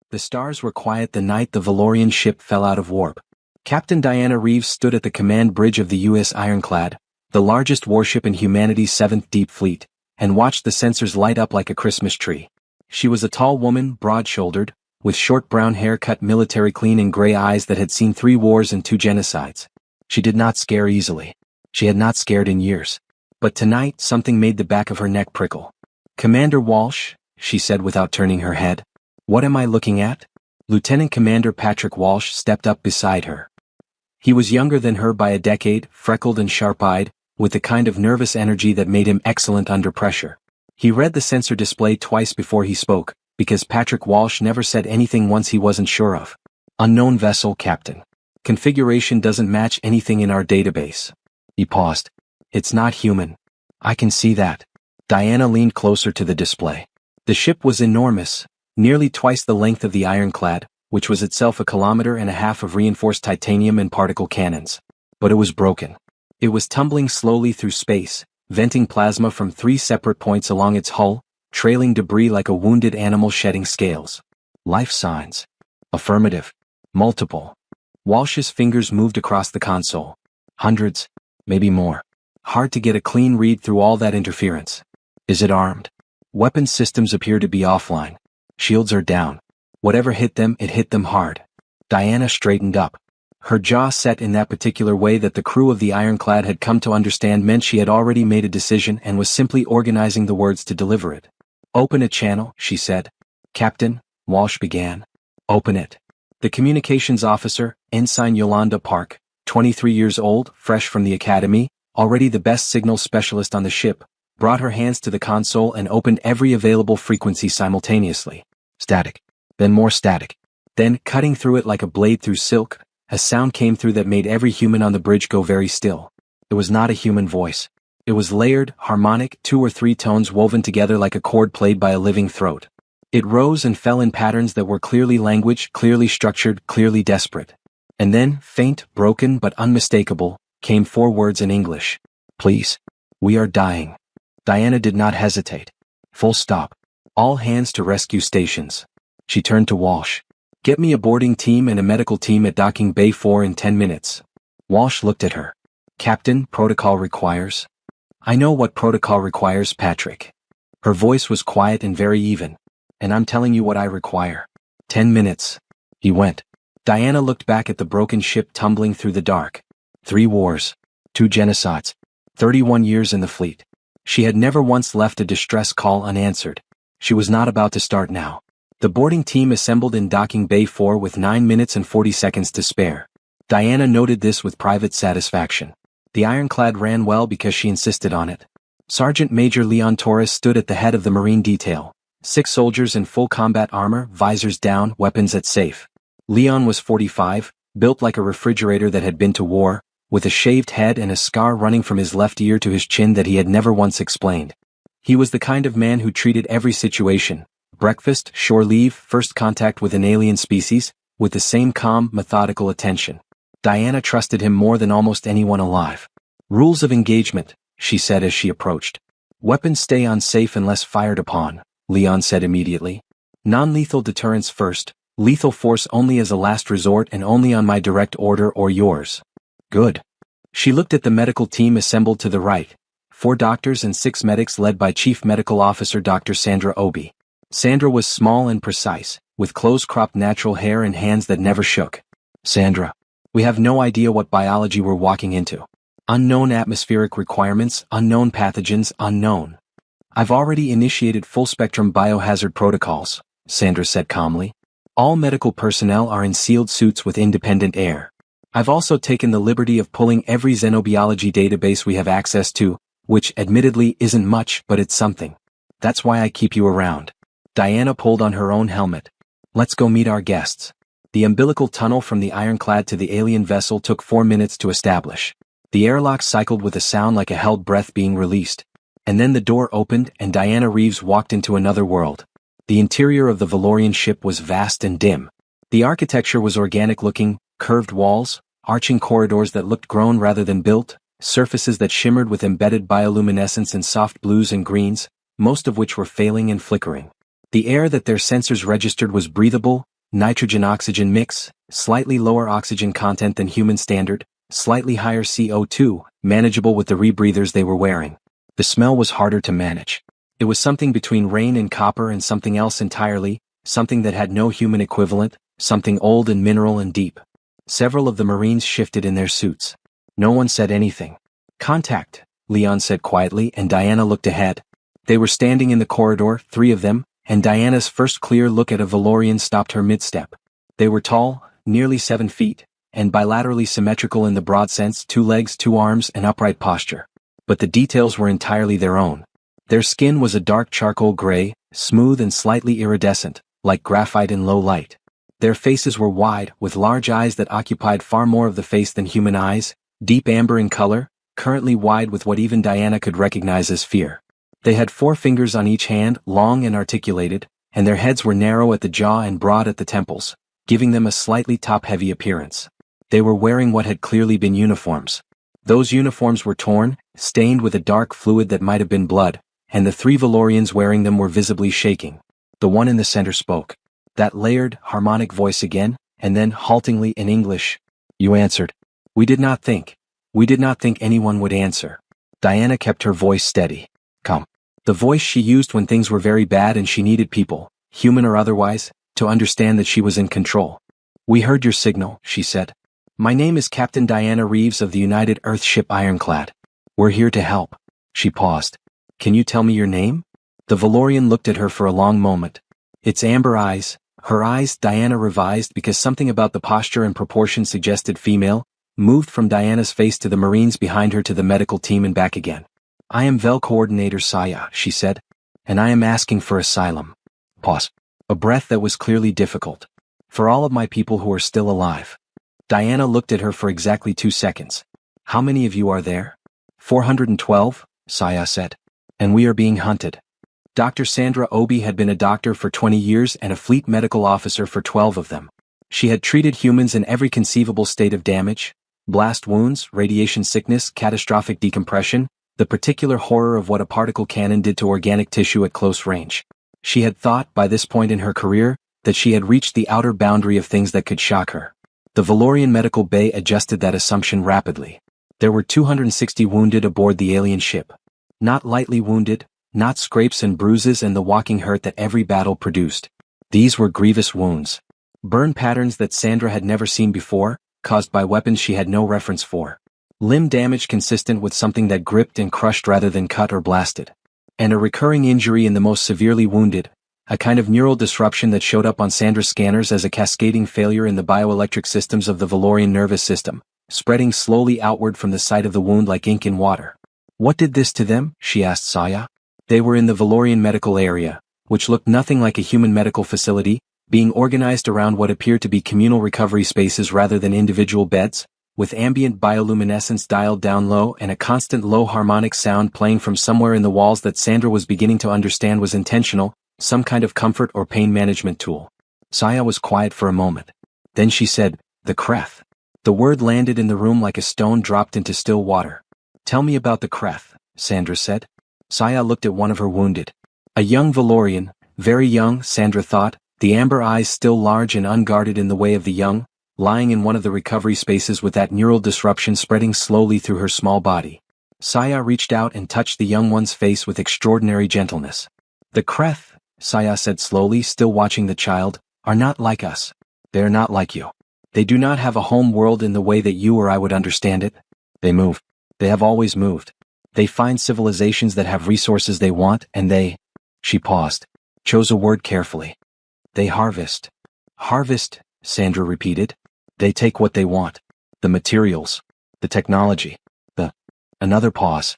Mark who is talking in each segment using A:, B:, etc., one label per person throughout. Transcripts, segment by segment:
A: The stars were quiet the night the Valorian ship fell out of warp. Captain Diana Reeves stood at the command bridge of the U.S. Ironclad, the largest warship in humanity's 7th Deep Fleet, and watched the sensors light up like a Christmas tree. She was a tall woman, broad-shouldered, with short brown hair cut military clean and gray eyes that had seen 3 wars and 2 genocides. She did not scare easily. She had not scared in years. But tonight something made the back of her neck prickle. "Commander Walsh," she said without turning her head. "What am I looking at?" Lieutenant Commander Patrick Walsh stepped up beside her. He was younger than her by a decade, freckled and sharp-eyed, with the kind of nervous energy that made him excellent under pressure. He read the sensor display twice before he spoke, because Patrick Walsh never said anything once he wasn't sure of. "Unknown vessel, Captain. Configuration doesn't match anything in our database." He paused. "It's not human. I can see that." Diana leaned closer to the display. The ship was enormous, nearly twice the length of the Ironclad, which was itself 1.5 kilometers of reinforced titanium and particle cannons. But it was broken. It was tumbling slowly through space, venting plasma from 3 separate points along its hull, trailing debris like a wounded animal shedding scales. "Life signs." "Affirmative. Multiple." Walsh's fingers moved across the console. "Hundreds, maybe more. Hard to get a clean read through all that interference." "Is it armed?" "Weapons systems appear to be offline. Shields are down. Whatever hit them, it hit them hard." Diana straightened up. Her jaw set in that particular way that the crew of the Ironclad had come to understand meant she had already made a decision and was simply organizing the words to deliver it. "Open a channel," she said. "Captain," Walsh began. "Open it." The communications officer, Ensign Yolanda Park, 23 years old, fresh from the academy, already the best signal specialist on the ship, brought her hands to the console and opened every available frequency simultaneously. Static. Then more static. Then, cutting through it like a blade through silk, a sound came through that made every human on the bridge go very still. It was not a human voice. It was layered, harmonic, 2 or 3 tones woven together like a chord played by a living throat. It rose and fell in patterns that were clearly language, clearly structured, clearly desperate. And then, faint, broken but unmistakable, came 4 words in English. "Please. We are dying." Diana did not hesitate. Full stop. "All hands to rescue stations." She turned to Walsh. "Get me a boarding team and a medical team at Docking Bay 4 in 10 minutes. Walsh looked at her. "Captain, protocol requires." "I know what protocol requires, Patrick." Her voice was quiet and very even. "And I'm telling you what I require. 10 minutes. He went. Diana looked back at the broken ship tumbling through the dark. 3 wars. 2 genocides. 31 years in the fleet. She had never once left a distress call unanswered. She was not about to start now. The boarding team assembled in Docking Bay 4 with 9 minutes and 40 seconds to spare. Diana noted this with private satisfaction. The Ironclad ran well because she insisted on it. Sergeant Major Leon Torres stood at the head of the Marine detail. 6 soldiers in full combat armor, visors down, weapons at safe. Leon was 45, built like a refrigerator that had been to war, with a shaved head and a scar running from his left ear to his chin that he had never once explained. He was the kind of man who treated every situation, breakfast, shore leave, first contact with an alien species, with the same calm, methodical attention. Diana trusted him more than almost anyone alive. "Rules of engagement," she said as she approached. "Weapons stay on safe unless fired upon," Leon said immediately. "Non-lethal deterrence first, lethal force only as a last resort and only on my direct order or yours." "Good." She looked at the medical team assembled to the right. 4 doctors and 6 medics led by Chief Medical Officer Dr. Sandra Obi. Sandra was small and precise, with close-cropped natural hair and hands that never shook. "Sandra, we have no idea what biology we're walking into. Unknown atmospheric requirements, unknown pathogens, unknown." "I've already initiated full-spectrum biohazard protocols," Sandra said calmly. "All medical personnel are in sealed suits with independent air. I've also taken the liberty of pulling every xenobiology database we have access to, which admittedly isn't much, but it's something. That's why I keep you around." Diana pulled on her own helmet. "Let's go meet our guests." The umbilical tunnel from the Ironclad to the alien vessel took 4 minutes to establish. The airlock cycled with a sound like a held breath being released. And then the door opened and Diana Reeves walked into another world. The interior of the Valorian ship was vast and dim. The architecture was organic-looking, curved walls, arching corridors that looked grown rather than built, surfaces that shimmered with embedded bioluminescence in soft blues and greens, most of which were failing and flickering. The air that their sensors registered was breathable, nitrogen-oxygen mix, slightly lower oxygen content than human standard, slightly higher CO2, manageable with the rebreathers they were wearing. The smell was harder to manage. It was something between rain and copper and something else entirely, something that had no human equivalent, something old and mineral and deep. Several of the Marines shifted in their suits. No one said anything. "Contact," Leon said quietly, and Diana looked ahead. They were standing in the corridor, 3 of them, and Diana's first clear look at a Valorian stopped her mid-step. They were tall, nearly 7 feet, and bilaterally symmetrical in the broad sense, 2 legs, 2 arms, and upright posture. But the details were entirely their own. Their skin was a dark charcoal gray, smooth and slightly iridescent, like graphite in low light. Their faces were wide, with large eyes that occupied far more of the face than human eyes, deep amber in color, currently wide with what even Diana could recognize as fear. They had 4 fingers on each hand, long and articulated, and their heads were narrow at the jaw and broad at the temples, giving them a slightly top-heavy appearance. They were wearing what had clearly been uniforms. Those uniforms were torn, stained with a dark fluid that might have been blood, and the 3 Valorians wearing them were visibly shaking. The one in the center spoke. That layered, harmonic voice again, and then haltingly in English. "You answered. We did not think anyone would answer." Diana kept her voice steady. "Come." The voice she used when things were very bad and she needed people, human or otherwise, to understand that she was in control. "We heard your signal," she said. "My name is Captain Diana Reeves of the United Earth ship Ironclad. We're here to help." She paused. "Can you tell me your name?" The Valorian looked at her for a long moment. Its amber eyes, her eyes, Diana revised because something about the posture and proportion suggested female, moved from Diana's face to the Marines behind her to the medical team and back again. "I am VEL Coordinator Saya," she said, "and I am asking for asylum." Pause. A breath that was clearly difficult. "For all of my people who are still alive." Diana looked at her for exactly 2 seconds. "How many of you are there?" 412, Saya said. "And we are being hunted." Dr. Sandra Obi had been a doctor for 20 years and a fleet medical officer for 12 of them. She had treated humans in every conceivable state of damage, blast wounds, radiation sickness, catastrophic decompression, the particular horror of what a particle cannon did to organic tissue at close range. She had thought, by this point in her career, that she had reached the outer boundary of things that could shock her. The Valorian Medical Bay adjusted that assumption rapidly. There were 260 wounded aboard the alien ship. Not lightly wounded, not scrapes and bruises and the walking hurt that every battle produced. These were grievous wounds. Burn patterns that Sandra had never seen before, caused by weapons she had no reference for. Limb damage consistent with something that gripped and crushed rather than cut or blasted. And a recurring injury in the most severely wounded, a kind of neural disruption that showed up on Sandra's scanners as a cascading failure in the bioelectric systems of the Valorian nervous system, spreading slowly outward from the site of the wound like ink in water. "What did this to them?" she asked Saya. They were in the Valorian medical area, which looked nothing like a human medical facility, being organized around what appeared to be communal recovery spaces rather than individual beds, with ambient bioluminescence dialed down low and a constant low harmonic sound playing from somewhere in the walls that Sandra was beginning to understand was intentional, some kind of comfort or pain management tool. Saya was quiet for a moment. Then she said, "The Kreth." The word landed in the room like a stone dropped into still water. "Tell me about the Kreth," Sandra said. Saya looked at one of her wounded. A young Valorian, very young, Sandra thought, the amber eyes still large and unguarded in the way of the young, lying in one of the recovery spaces with that neural disruption spreading slowly through her small body. Saya reached out and touched the young one's face with extraordinary gentleness. "The Kreth," Saya said slowly, still watching the child, "are not like us. They are not like you. They do not have a home world in the way that you or I would understand it. They move. They have always moved. They find civilizations that have resources they want, and they..." She paused, chose a word carefully. "They harvest." "Harvest," Sandra repeated. "They take what they want. The materials. The technology. Another pause.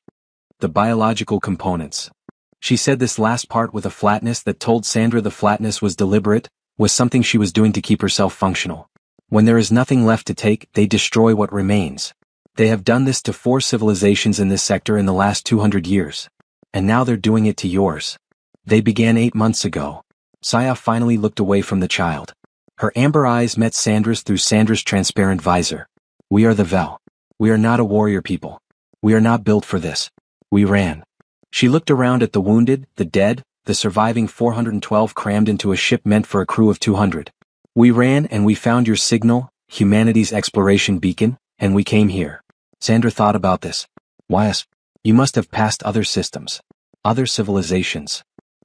A: The biological components." She said this last part with a flatness that told Sandra the flatness was deliberate, was something she was doing to keep herself functional. When there is nothing left to take, they destroy what remains. They have done this to 4 civilizations in this sector in the last 200 years. And now they're doing it to yours. They began 8 months ago. Saya finally looked away from the child. Her amber eyes met Sandra's through Sandra's transparent visor. "We are the Vel. We are not a warrior people. We are not built for this. We ran." She looked around at the wounded, the dead, the surviving 412 crammed into a ship meant for a crew of 200. We ran and we found your signal, humanity's exploration beacon, and we came here. Sandra thought about this. Yes. You must have passed other systems. Other civilizations.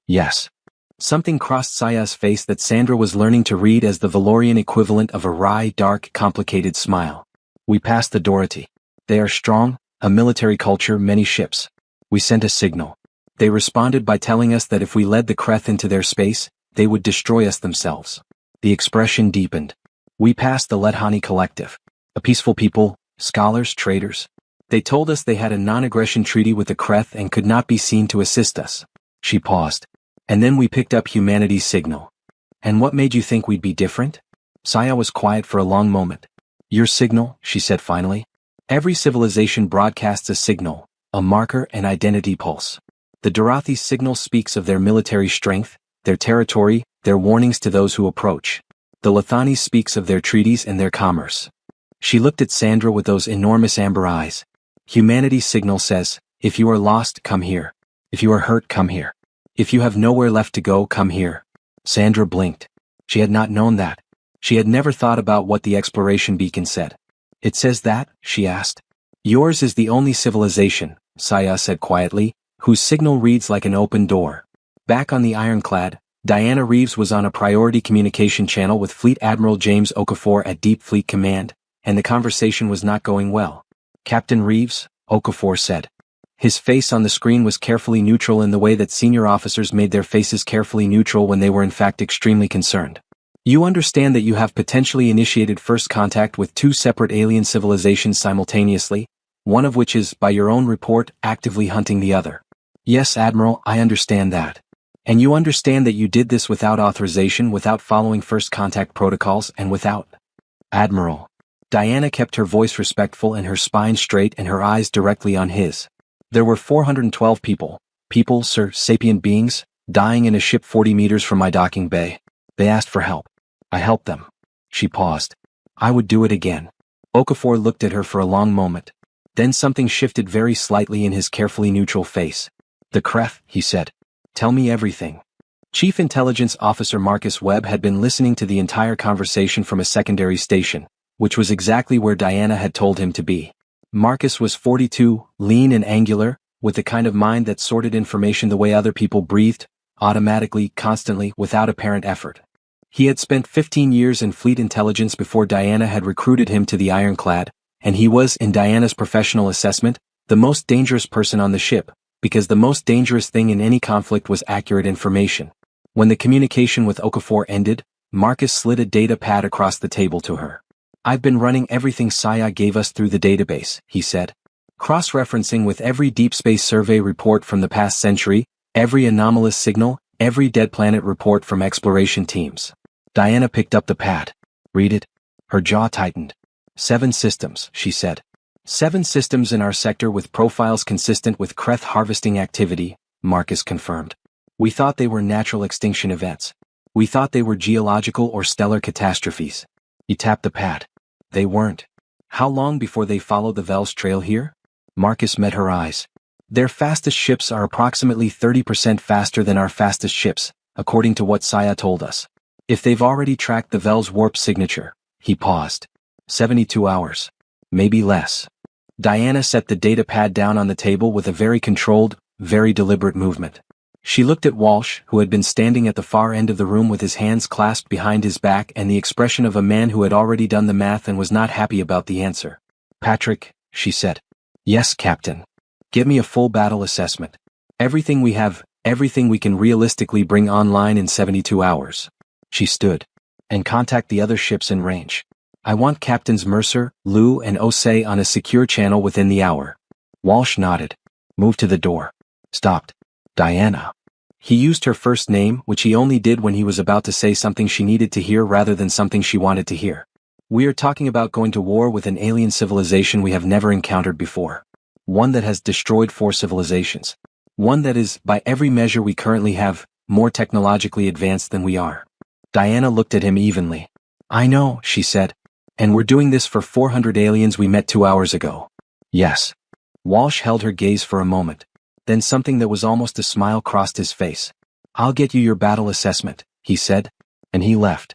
A: Yes. Something crossed Saya's face that Sandra was learning to read as the Valorian equivalent of a wry, dark, complicated smile. We passed the Dorothy. They are strong, a military culture, many ships. We sent a signal. They responded by telling us that if we led the Kreth into their space, they would destroy us themselves. The expression deepened. We passed the Lethani Collective. A peaceful people, scholars, traders. They told us they had a non-aggression treaty with the Kreth and could not be seen to assist us. She paused. And then we picked up humanity's signal. And what made you think we'd be different? Saya was quiet for a long moment. Your signal, she said finally. Every civilization broadcasts a signal, a marker, an identity pulse. The Dorothy's signal speaks of their military strength, their territory, their warnings to those who approach. The Lethani speaks of their treaties and their commerce. She looked at Sandra with those enormous amber eyes. Humanity's signal says, if you are lost, come here. If you are hurt, come here. If you have nowhere left to go, come here. Sandra blinked. She had not known that. She had never thought about what the exploration beacon said. It says that, she asked. Yours is the only civilization, Saya said quietly, whose signal reads like an open door. Back on the Ironclad, Diana Reeves was on a priority communication channel with Fleet Admiral James Okafor at Deep Fleet Command, and the conversation was not going well. Captain Reeves, Okafor said. His face on the screen was carefully neutral in the way that senior officers made their faces carefully neutral when they were in fact extremely concerned. You understand that you have potentially initiated first contact with two separate alien civilizations simultaneously, one of which is, by your own report, actively hunting the other. Yes, Admiral, I understand that. And you understand that you did this without authorization, without following first contact protocols, and without... Admiral. Diana kept her voice respectful and her spine straight and her eyes directly on his. There were 412 people, sir, sapient beings, dying in a ship 40 meters from my docking bay. They asked for help. I helped them. She paused. I would do it again. Okafor looked at her for a long moment. Then something shifted very slightly in his carefully neutral face. The Kreth, he said. Tell me everything. Chief Intelligence Officer Marcus Webb had been listening to the entire conversation from a secondary station, which was exactly where Diana had told him to be. Marcus was 42, lean and angular, with the kind of mind that sorted information the way other people breathed, automatically, constantly, without apparent effort. He had spent 15 years in fleet intelligence before Diana had recruited him to the Ironclad, and he was, in Diana's professional assessment, the most dangerous person on the ship, because the most dangerous thing in any conflict was accurate information. When the communication with Okafor ended, Marcus slid a data pad across the table to her. I've been running everything Saya gave us through the database, he said. Cross-referencing with every deep space survey report from the past century, every anomalous signal, every dead planet report from exploration teams. Diana picked up the pad. Read it. Her jaw tightened. 7 systems, she said. 7 systems in our sector with profiles consistent with Kreth harvesting activity, Marcus confirmed. We thought they were natural extinction events. We thought they were geological or stellar catastrophes. He tapped the pad. They weren't. How long before they followed the Vel's trail here? Marcus met her eyes. Their fastest ships are approximately 30% faster than our fastest ships, according to what Saya told us. If they've already tracked the Vel's warp signature, he paused. 72 hours. Maybe less. Diana set the data pad down on the table with a very controlled, very deliberate movement. She looked at Walsh, who had been standing at the far end of the room with his hands clasped behind his back and the expression of a man who had already done the math and was not happy about the answer. Patrick, she said. Yes, Captain. Give me a full battle assessment. Everything we have, everything we can realistically bring online in 72 hours. She stood. And contact the other ships in range. I want Captains Mercer, Liu and Osei on a secure channel within the hour. Walsh nodded. Moved to the door. Stopped. Diana. He used her first name, which he only did when he was about to say something she needed to hear rather than something she wanted to hear. We are talking about going to war with an alien civilization we have never encountered before. One that has destroyed 4 civilizations. One that is, by every measure we currently have, more technologically advanced than we are. Diana looked at him evenly. I know, she said. And we're doing this for 400 aliens we met 2 hours ago. Yes. Walsh held her gaze for a moment. Then something that was almost a smile crossed his face. I'll get you your battle assessment, he said. And he left.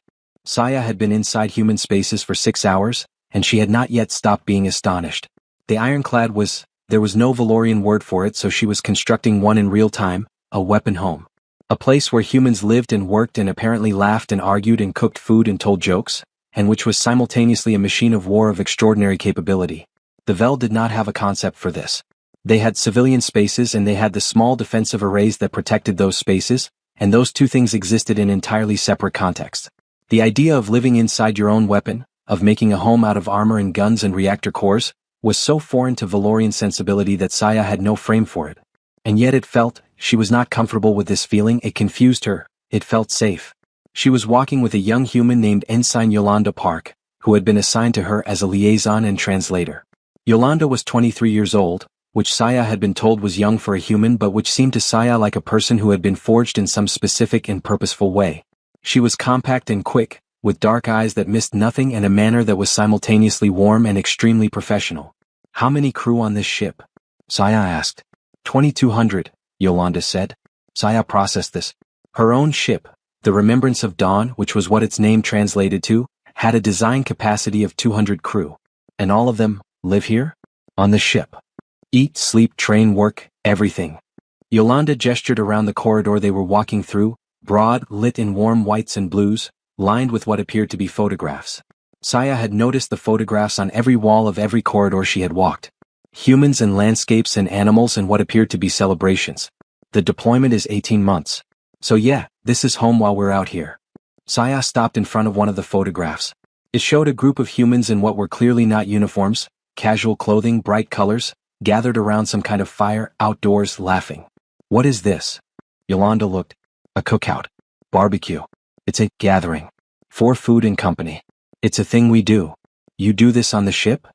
A: Saya had been inside human spaces for 6 hours, and she had not yet stopped being astonished. The ironclad was, there was no Valorian word for it, so she was constructing one in real time, a weapon home. A place where humans lived and worked and apparently laughed and argued and cooked food and told jokes, and which was simultaneously a machine of war of extraordinary capability. The Vel did not have a concept for this. They had civilian spaces and they had the small defensive arrays that protected those spaces, and those two things existed in entirely separate contexts. The idea of living inside your own weapon, of making a home out of armor and guns and reactor cores, was so foreign to Valorian sensibility that Saya had no frame for it. And yet she was not comfortable with this feeling. It confused her, it felt safe. She was walking with a young human named Ensign Yolanda Park, who had been assigned to her as a liaison and translator. Yolanda was 23 years old, which Saya had been told was young for a human but which seemed to Saya like a person who had been forged in some specific and purposeful way. She was compact and quick, with dark eyes that missed nothing and a manner that was simultaneously warm and extremely professional. "How many crew on this ship?" Saya asked. 2,200, Yolanda said. Saya processed this. Her own ship, the Remembrance of Dawn, which was what its name translated to, had a design capacity of 200 crew. And all of them live here? On the ship. Eat, sleep, train, work, everything. Yolanda gestured around the corridor they were walking through, broad, lit in warm whites and blues, lined with what appeared to be photographs. Saya had noticed the photographs on every wall of every corridor she had walked. Humans and landscapes and animals and what appeared to be celebrations. The deployment is 18 months. So yeah, this is home while we're out here. Saya stopped in front of one of the photographs. It showed a group of humans in what were clearly not uniforms, casual clothing, bright colors, gathered around some kind of fire, outdoors, laughing. What is this? Yolanda looked. A cookout. Barbecue. It's a gathering. For food and company. It's a thing we do. You do this on the ship?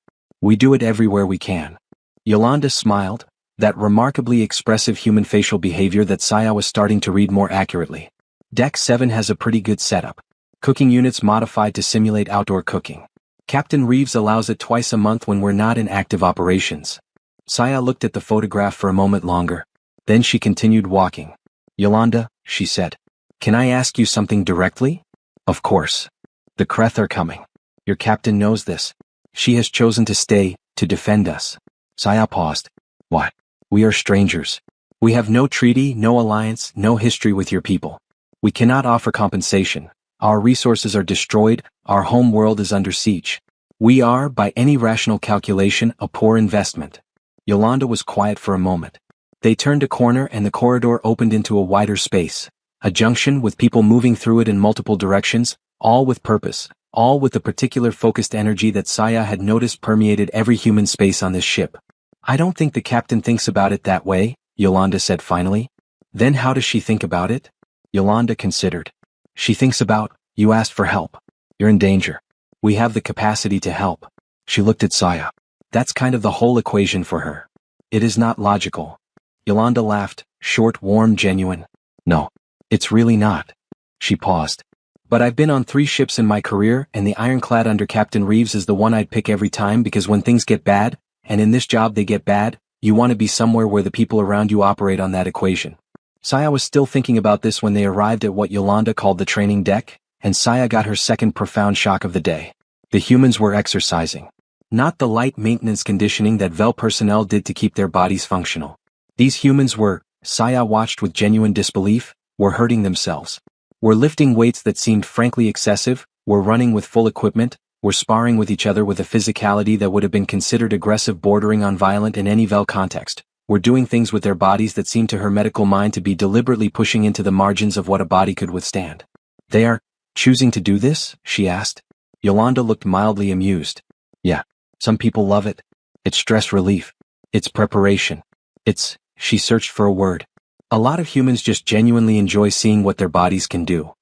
A: We do it everywhere we can. Yolanda smiled, that remarkably expressive human facial behavior that Saya was starting to read more accurately. Deck 7 has a pretty good setup. Cooking units modified to simulate outdoor cooking. Captain Reeves allows it twice a month when we're not in active operations. Saya looked at the photograph for a moment longer. Then she continued walking. Yolanda, she said. Can I ask you something directly? Of course. The Kreth are coming. Your captain knows this. She has chosen to stay, to defend us. Saya paused. What? We are strangers. We have no treaty, no alliance, no history with your people. We cannot offer compensation. Our resources are destroyed, our home world is under siege. We are, by any rational calculation, a poor investment. Yolanda was quiet for a moment. They turned a corner and the corridor opened into a wider space. A junction with people moving through it in multiple directions, all with purpose, all with the particular focused energy that Saya had noticed permeated every human space on this ship. I don't think the captain thinks about it that way, Yolanda said finally. Then how does she think about it? Yolanda considered. She thinks about, you asked for help. You're in danger. We have the capacity to help. She looked at Saya. That's kind of the whole equation for her. It is not logical. Yolanda laughed, short, warm, genuine. No. It's really not. She paused. But I've been on 3 ships in my career and the ironclad under Captain Reeves is the one I'd pick every time because when things get bad, and in this job they get bad, you want to be somewhere where the people around you operate on that equation. Saya was still thinking about this when they arrived at what Yolanda called the training deck, and Saya got her second profound shock of the day. The humans were exercising. Not the light maintenance conditioning that Vel personnel did to keep their bodies functional. These humans were, Saya watched with genuine disbelief, were hurting themselves. Were lifting weights that seemed frankly excessive, were running with full equipment, were sparring with each other with a physicality that would have been considered aggressive bordering on violent in any Vel context, were doing things with their bodies that seemed to her medical mind to be deliberately pushing into the margins of what a body could withstand. They are choosing to do this? She asked. Yolanda looked mildly amused. Yeah, some people love it. It's stress relief. It's preparation. She searched for a word. A lot of humans just genuinely enjoy seeing what their bodies can do.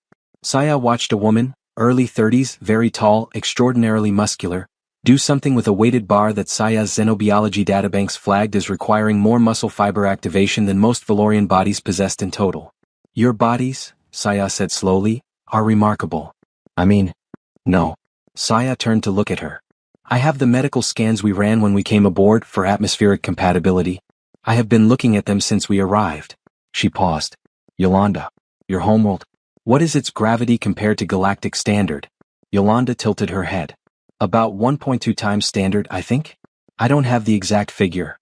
A: Saya watched a woman, early 30s, very tall, extraordinarily muscular, do something with a weighted bar that Saya's xenobiology databanks flagged as requiring more muscle fiber activation than most Valorian bodies possessed in total. Your bodies, Saya said slowly, are remarkable. I mean, no. Saya turned to look at her. I have the medical scans we ran when we came aboard for atmospheric compatibility. I have been looking at them since we arrived. She paused. Yolanda, your homeworld. What is its gravity compared to galactic standard? Yolanda tilted her head. About 1.2 times standard, I think? I don't have the exact figure.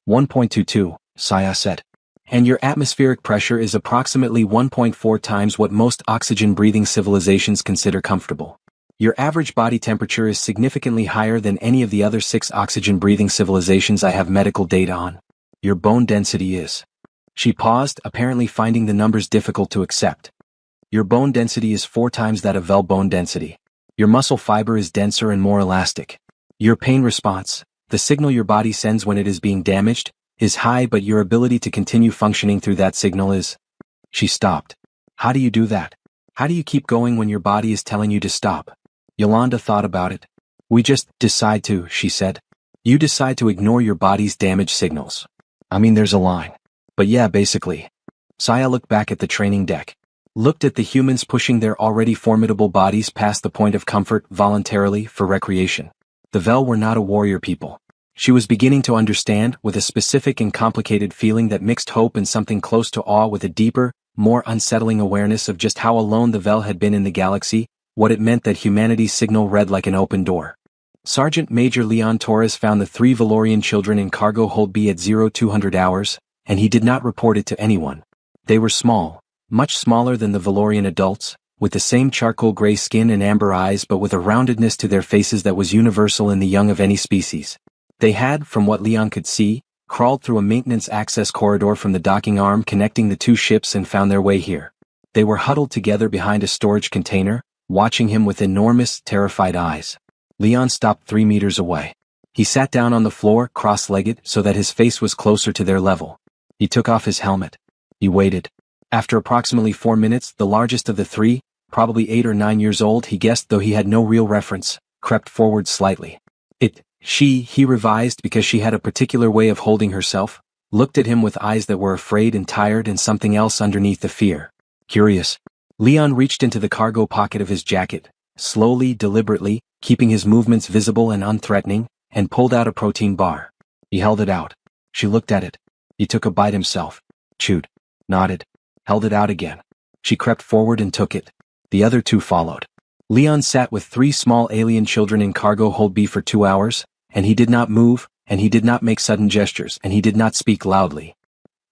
A: 1.22, Saya said. And your atmospheric pressure is approximately 1.4 times what most oxygen-breathing civilizations consider comfortable. Your average body temperature is significantly higher than any of the other 6 oxygen-breathing civilizations I have medical data on. Your bone density is. She paused, apparently finding the numbers difficult to accept. Your bone density is 4 times that of Vel bone density. Your muscle fiber is denser and more elastic. Your pain response, the signal your body sends when it is being damaged, is high, but your ability to continue functioning through that signal is. She stopped. How do you do that? How do you keep going when your body is telling you to stop? Yolanda thought about it. We just decide to, she said. You decide to ignore your body's damage signals. I mean, there's a line. But yeah, basically. Saya looked back at the training deck. Looked at the humans pushing their already formidable bodies past the point of comfort voluntarily for recreation. The Vel were not a warrior people. She was beginning to understand, with a specific and complicated feeling that mixed hope and something close to awe with a deeper, more unsettling awareness of just how alone the Vel had been in the galaxy, what it meant that humanity's signal read like an open door. Sergeant Major Leon Torres found the 3 Valorian children in cargo hold B at 0200 hours, and he did not report it to anyone. They were small, much smaller than the Valorian adults, with the same charcoal gray skin and amber eyes, but with a roundedness to their faces that was universal in the young of any species. They had, from what Leon could see, crawled through a maintenance access corridor from the docking arm connecting the 2 ships and found their way here. They were huddled together behind a storage container, watching him with enormous, terrified eyes. Leon stopped 3 meters away. He sat down on the floor, cross-legged, so that his face was closer to their level. He took off his helmet. He waited. After approximately 4 minutes, the largest of the 3, probably 8 or 9 years old, he guessed, though he had no real reference, crept forward slightly. He revised because she had a particular way of holding herself, looked at him with eyes that were afraid and tired and something else underneath the fear. Curious. Leon reached into the cargo pocket of his jacket, slowly, deliberately, keeping his movements visible and unthreatening, and pulled out a protein bar. He held it out. She looked at it. He took a bite himself. Chewed. Nodded. Held it out again. She crept forward and took it. The other 2 followed. Leon sat with 3 small alien children in cargo hold B for 2 hours, and he did not move, and he did not make sudden gestures, and he did not speak loudly.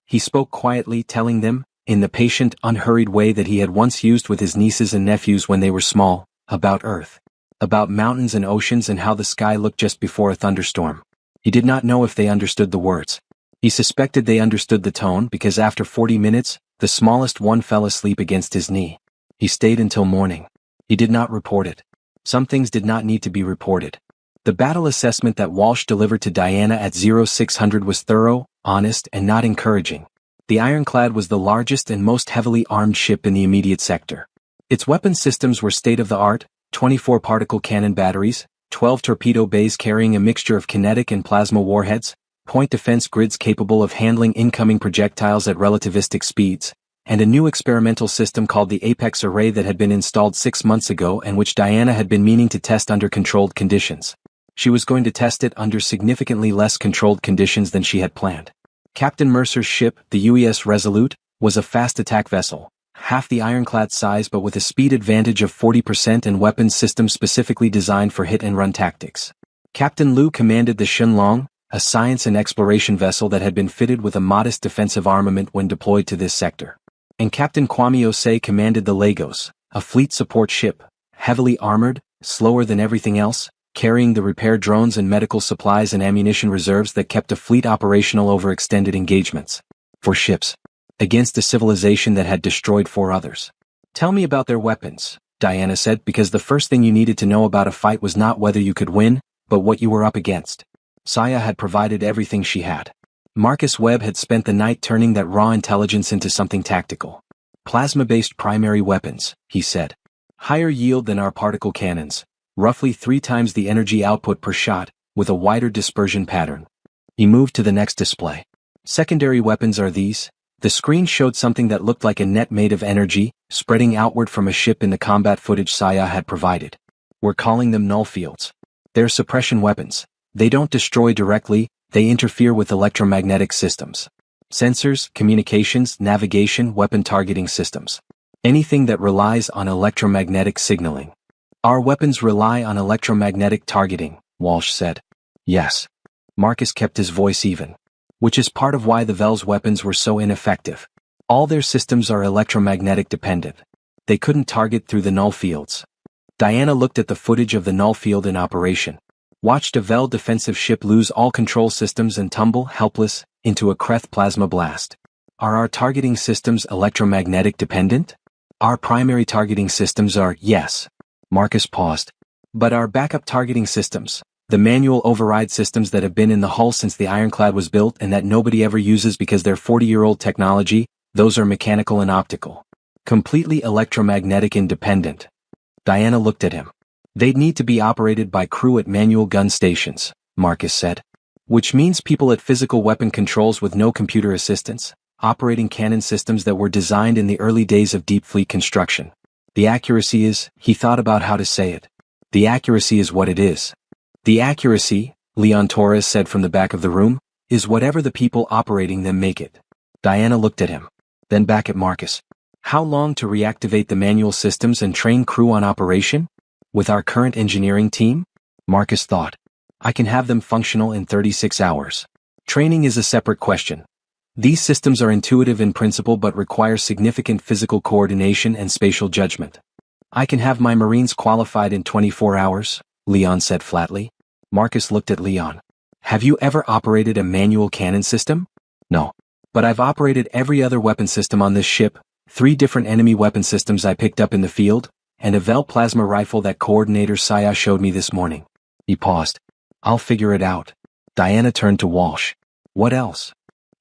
A: He spoke quietly, telling them, in the patient, unhurried way that he had once used with his nieces and nephews when they were small, about Earth. About mountains and oceans and how the sky looked just before a thunderstorm. He did not know if they understood the words. He suspected they understood the tone because after 40 minutes, the smallest one fell asleep against his knee. He stayed until morning. He did not report it. Some things did not need to be reported. The battle assessment that Walsh delivered to Diana at 0600 was thorough, honest, and not encouraging. The Ironclad was the largest and most heavily armed ship in the immediate sector. Its weapon systems were state-of-the-art, 24 particle cannon batteries, 12 torpedo bays carrying a mixture of kinetic and plasma warheads, point defense grids capable of handling incoming projectiles at relativistic speeds, and a new experimental system called the Apex Array that had been installed 6 months ago and which Diana had been meaning to test under controlled conditions. She was going to test it under significantly less controlled conditions than she had planned. Captain Mercer's ship, the UES Resolute, was a fast attack vessel, half the Ironclad size but with a speed advantage of 40% and weapons systems specifically designed for hit-and-run tactics. Captain Liu commanded the Shenlong, a science and exploration vessel that had been fitted with a modest defensive armament when deployed to this sector. And Captain Kwame Osei commanded the Lagos, a fleet support ship, heavily armored, slower than everything else, carrying the repair drones and medical supplies and ammunition reserves that kept a fleet operational over extended engagements. For ships. Against a civilization that had destroyed 4 others. Tell me about their weapons, Diana said, because the first thing you needed to know about a fight was not whether you could win, but what you were up against. Saya had provided everything she had. Marcus Webb had spent the night turning that raw intelligence into something tactical. Plasma-based primary weapons, he said. Higher yield than our particle cannons, roughly 3 times the energy output per shot, with a wider dispersion pattern. He moved to the next display. Secondary weapons are these. The screen showed something that looked like a net made of energy, spreading outward from a ship in the combat footage Saya had provided. We're calling them null fields. They're suppression weapons. They don't destroy directly, they interfere with electromagnetic systems. Sensors, communications, navigation, weapon targeting systems. Anything that relies on electromagnetic signaling. Our weapons rely on electromagnetic targeting, Walsh said. Yes. Marcus kept his voice even. Which is part of why the Vel's weapons were so ineffective. All their systems are electromagnetic dependent. They couldn't target through the null fields. Diana looked at the footage of the null field in operation. Watched a Vel defensive ship lose all control systems and tumble, helpless, into a Kreth plasma blast. Are our targeting systems electromagnetic dependent? Our primary targeting systems are, yes. Marcus paused. But our backup targeting systems, the manual override systems that have been in the hull since the ironclad was built and that nobody ever uses because they're 40-year-old technology, those are mechanical and optical. Completely electromagnetic independent. Diana looked at him. They'd need to be operated by crew at manual gun stations, Marcus said. Which means people at physical weapon controls with no computer assistance, operating cannon systems that were designed in the early days of deep fleet construction. The accuracy is, he thought about how to say it. The accuracy is what it is. The accuracy, Leon Torres said from the back of the room, is whatever the people operating them make it. Diana looked at him. Then back at Marcus. How long to reactivate the manual systems and train crew on operation? With our current engineering team? Marcus thought. I can have them functional in 36 hours. Training is a separate question. These systems are intuitive in principle but require significant physical coordination and spatial judgment. I can have my Marines qualified in 24 hours, Leon said flatly. Marcus looked at Leon. Have you ever operated a manual cannon system? No. But I've operated every other weapon system on this ship, 3 different enemy weapon systems I picked up in the field, and a Vel plasma rifle that Coordinator Saya showed me this morning. He paused. I'll figure it out. Diana turned to Walsh. What else?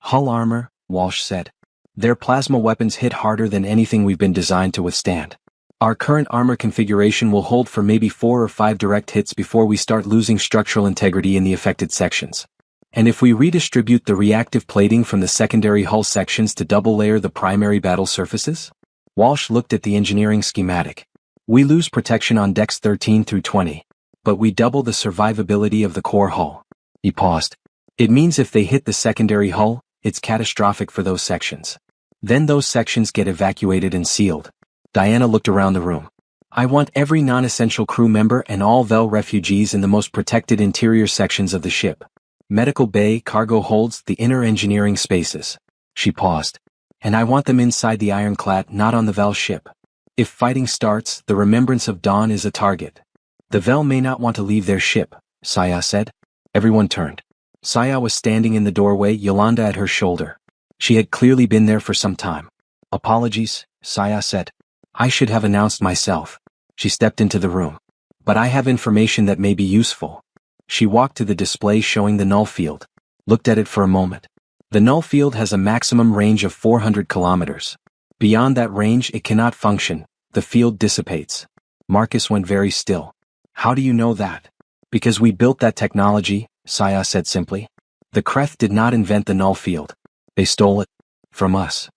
A: Hull armor, Walsh said. Their plasma weapons hit harder than anything we've been designed to withstand. Our current armor configuration will hold for maybe 4 or 5 direct hits before we start losing structural integrity in the affected sections. And if we redistribute the reactive plating from the secondary hull sections to double layer the primary battle surfaces? Walsh looked at the engineering schematic. We lose protection on decks 13 through 20, but we double the survivability of the core hull. He paused. It means if they hit the secondary hull, it's catastrophic for those sections. Then those sections get evacuated and sealed. Diana looked around the room. I want every non-essential crew member and all Vel refugees in the most protected interior sections of the ship. Medical bay, cargo holds, the inner engineering spaces. She paused. And I want them inside the ironclad, not on the Vel ship. If fighting starts, the remembrance of Dawn is a target. The Vel may not want to leave their ship, Saya said. Everyone turned. Saya was standing in the doorway, Yolanda at her shoulder. She had clearly been there for some time. Apologies, Saya said. I should have announced myself. She stepped into the room. But I have information that may be useful. She walked to the display showing the null field. Looked at it for a moment. The null field has a maximum range of 400 kilometers. Beyond that range it cannot function. The field dissipates. Marcus went very still. How do you know that? Because we built that technology, Saya said simply. The Kreth did not invent the null field. They stole it. From us.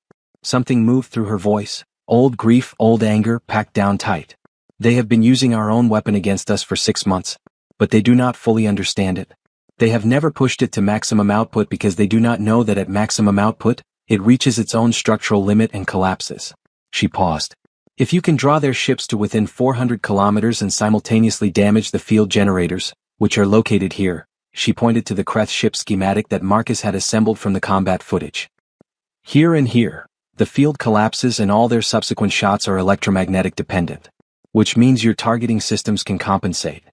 A: Something moved through her voice. Old grief, old anger, packed down tight. They have been using our own weapon against us for 6 months. But they do not fully understand it. They have never pushed it to maximum output because they do not know that at maximum output, it reaches its own structural limit and collapses. She paused. If you can draw their ships to within 400 kilometers and simultaneously damage the field generators, which are located here, she pointed to the Kreth ship schematic that Marcus had assembled from the combat footage. Here and here, the field collapses and all their subsequent shots are electromagnetic dependent. Which means your targeting systems can compensate.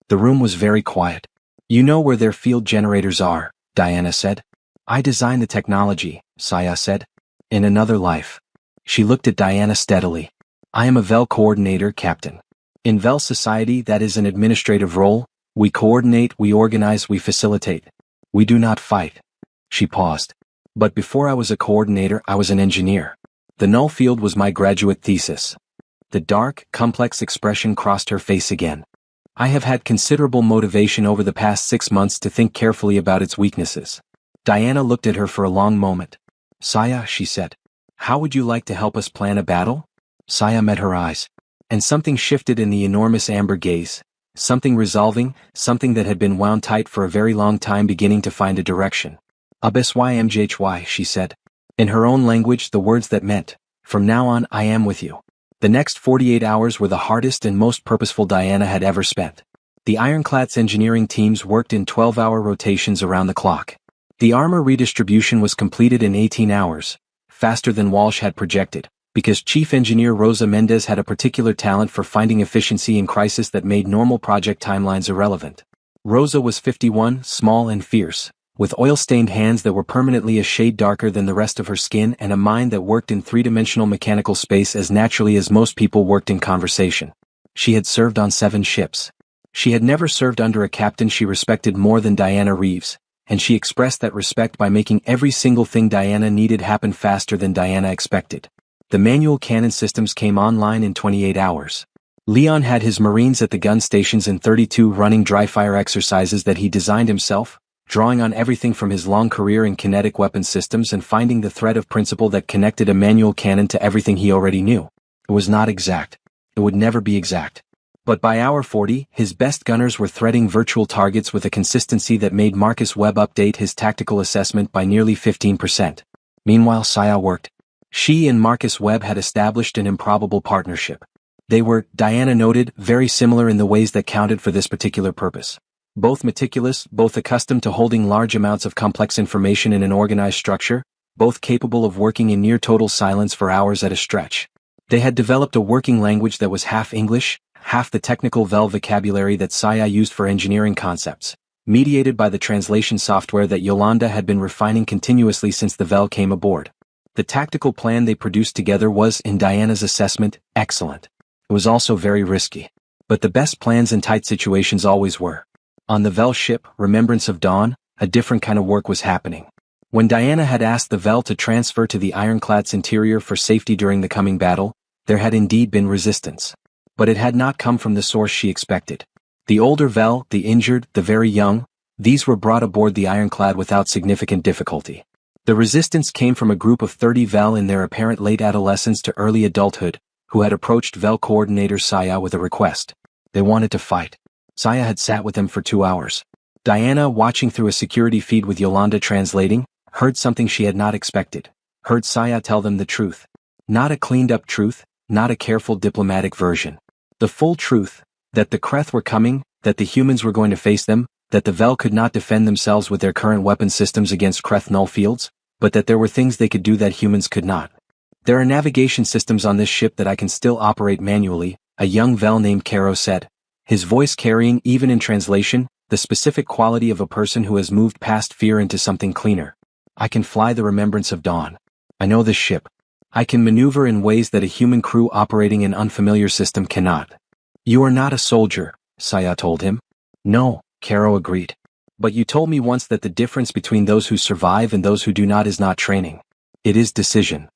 A: The room was very quiet. You know where their field generators are, Diana said. I designed the technology, Saya said. In another life. She looked at Diana steadily. I am a Vel coordinator, Captain. In Vel society that is an administrative role. We coordinate, we organize, we facilitate. We do not fight. She paused. But before I was a coordinator, I was an engineer. The null field was my graduate thesis. The dark, complex expression crossed her face again. I have had considerable motivation over the past 6 months to think carefully about its weaknesses. Diana looked at her for a long moment. Saya, she said. How would you like to help us plan a battle? Saya met her eyes. And something shifted in the enormous amber gaze. Something resolving, something that had been wound tight for a very long time beginning to find a direction. HFY, she said. In her own language, the words that meant, from now on I am with you. The next 48 hours were the hardest and most purposeful Diana had ever spent. The Ironclad's engineering teams worked in 12-hour rotations around the clock. The armor redistribution was completed in 18 hours, faster than Walsh had projected, because Chief Engineer Rosa Mendez had a particular talent for finding efficiency in crisis that made normal project timelines irrelevant. Rosa was 51, small and fierce, with oil-stained hands that were permanently a shade darker than the rest of her skin and a mind that worked in three-dimensional mechanical space as naturally as most people worked in conversation. She had served on 7 ships. She had never served under a captain she respected more than Diana Reeves, and she expressed that respect by making every single thing Diana needed happen faster than Diana expected. The manual cannon systems came online in 28 hours. Leon had his Marines at the gun stations in 32 running dry-fire exercises that he designed himself, drawing on everything from his long career in kinetic weapon systems and finding the thread of principle that connected a manual cannon to everything he already knew. It was not exact. It would never be exact. But by hour 40, his best gunners were threading virtual targets with a consistency that made Marcus Webb update his tactical assessment by nearly 15%. Meanwhile, Saya worked. She and Marcus Webb had established an improbable partnership. They were, Diana noted, very similar in the ways that counted for this particular purpose. Both meticulous, both accustomed to holding large amounts of complex information in an organized structure, both capable of working in near total silence for hours at a stretch. They had developed a working language that was half English, half the technical VEL vocabulary that Saya used for engineering concepts, mediated by the translation software that Yolanda had been refining continuously since the VEL came aboard. The tactical plan they produced together was, in Diana's assessment, excellent. It was also very risky. But the best plans in tight situations always were. On the VEL ship, Remembrance of Dawn, a different kind of work was happening. When Diana had asked the VEL to transfer to the Ironclad's interior for safety during the coming battle, there had indeed been resistance. But it had not come from the source she expected. The older VEL, the injured, the very young, these were brought aboard the Ironclad without significant difficulty. The resistance came from a group of 30 VEL in their apparent late adolescence to early adulthood, who had approached VEL coordinator Saya with a request. They wanted to fight. Saya had sat with them for 2 hours. Diana, watching through a security feed with Yolanda translating, heard something she had not expected. Heard Saya tell them the truth. Not a cleaned-up truth, not a careful diplomatic version. The full truth, that the Kreth were coming, that the humans were going to face them, that the VEL could not defend themselves with their current weapon systems against Kreth null fields, but that there were things they could do that humans could not. There are navigation systems on this ship that I can still operate manually, a young VEL named Caro said, his voice carrying, even in translation, the specific quality of a person who has moved past fear into something cleaner. I can fly the Remembrance of Dawn. I know this ship. I can maneuver in ways that a human crew operating an unfamiliar system cannot. You are not a soldier, Saya told him. No, Caro agreed. But you told me once that the difference between those who survive and those who do not is not training. It is decision.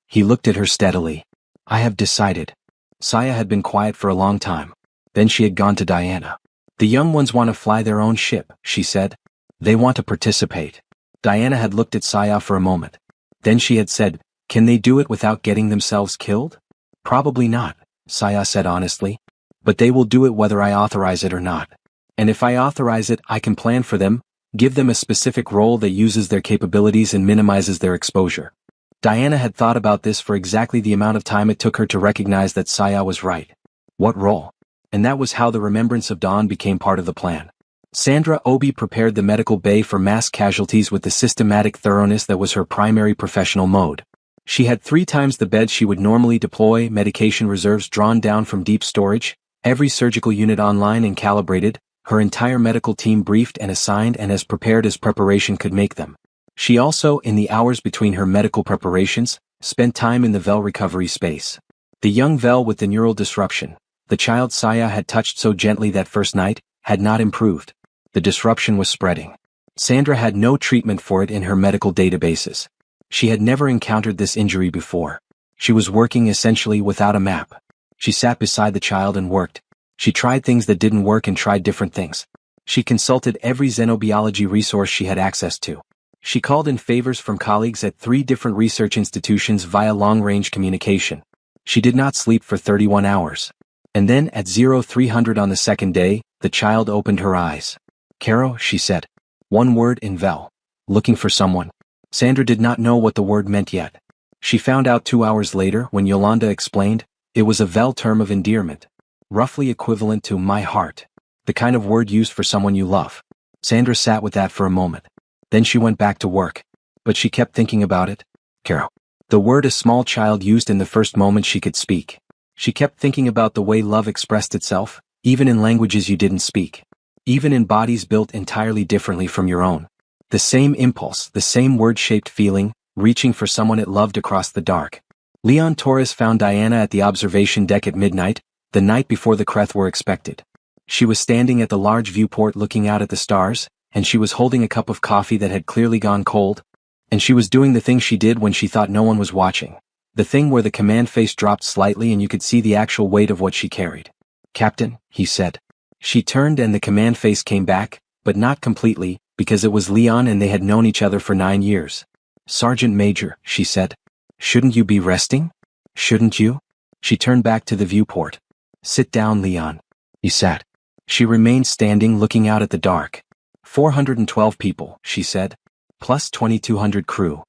A: He looked at her steadily. I have decided. Saya had been quiet for a long time. Then she had gone to Diana. The young ones want to fly their own ship, she said. They want to participate. Diana had looked at Saya for a moment. Then she had said, can they do it without getting themselves killed? Probably not, Saya said honestly. But they will do it whether I authorize it or not. And if I authorize it, I can plan for them, give them a specific role that uses their capabilities and minimizes their exposure. Diana had thought about this for exactly the amount of time it took her to recognize that Saya was right. What role? And that was how the Remembrance of Dawn became part of the plan. Sandra Obi prepared the medical bay for mass casualties with the systematic thoroughness that was her primary professional mode. She had 3 times the beds she would normally deploy, medication reserves drawn down from deep storage, every surgical unit online and calibrated, her entire medical team briefed and assigned and as prepared as preparation could make them. She also, in the hours between her medical preparations, spent time in the VEL recovery space. The young VEL with the neural disruption, the child Saya had touched so gently that first night, had not improved. The disruption was spreading. Sandra had no treatment for it in her medical databases. She had never encountered this injury before. She was working essentially without a map. She sat beside the child and worked. She tried things that didn't work and tried different things. She consulted every xenobiology resource she had access to. She called in favors from colleagues at 3 different research institutions via long-range communication. She did not sleep for 31 hours. And then at 0300 on the second day, the child opened her eyes. Caro, she said. One word in VEL. Looking for someone. Sandra did not know what the word meant yet. She found out 2 hours later when Yolanda explained, It was a Vel term of endearment, roughly equivalent to my heart, the kind of word used for someone you love. Sandra sat with that for a moment. Then she went back to work. But she kept thinking about it. Carol. The word a small child used in the first moment she could speak. She kept thinking about the way love expressed itself, even in languages you didn't speak. Even in bodies built entirely differently from your own. The same impulse, the same word-shaped feeling, reaching for someone it loved across the dark. Leon Torres found Diana at the observation deck at midnight, the night before the Kreth were expected. She was standing at the large viewport looking out at the stars, and she was holding a cup of coffee that had clearly gone cold. And she was doing the thing she did when she thought no one was watching. The thing where the command face dropped slightly and you could see the actual weight of what she carried. "Captain," he said. She turned and the command face came back, but not completely, because it was Leon and they had known each other for 9 years. "Sergeant Major," she said. "Shouldn't you be resting? Shouldn't you?" She turned back to the viewport. "Sit down, Leon." He sat. She remained standing looking out at the dark. 412 people, she said. Plus 2,200 crew.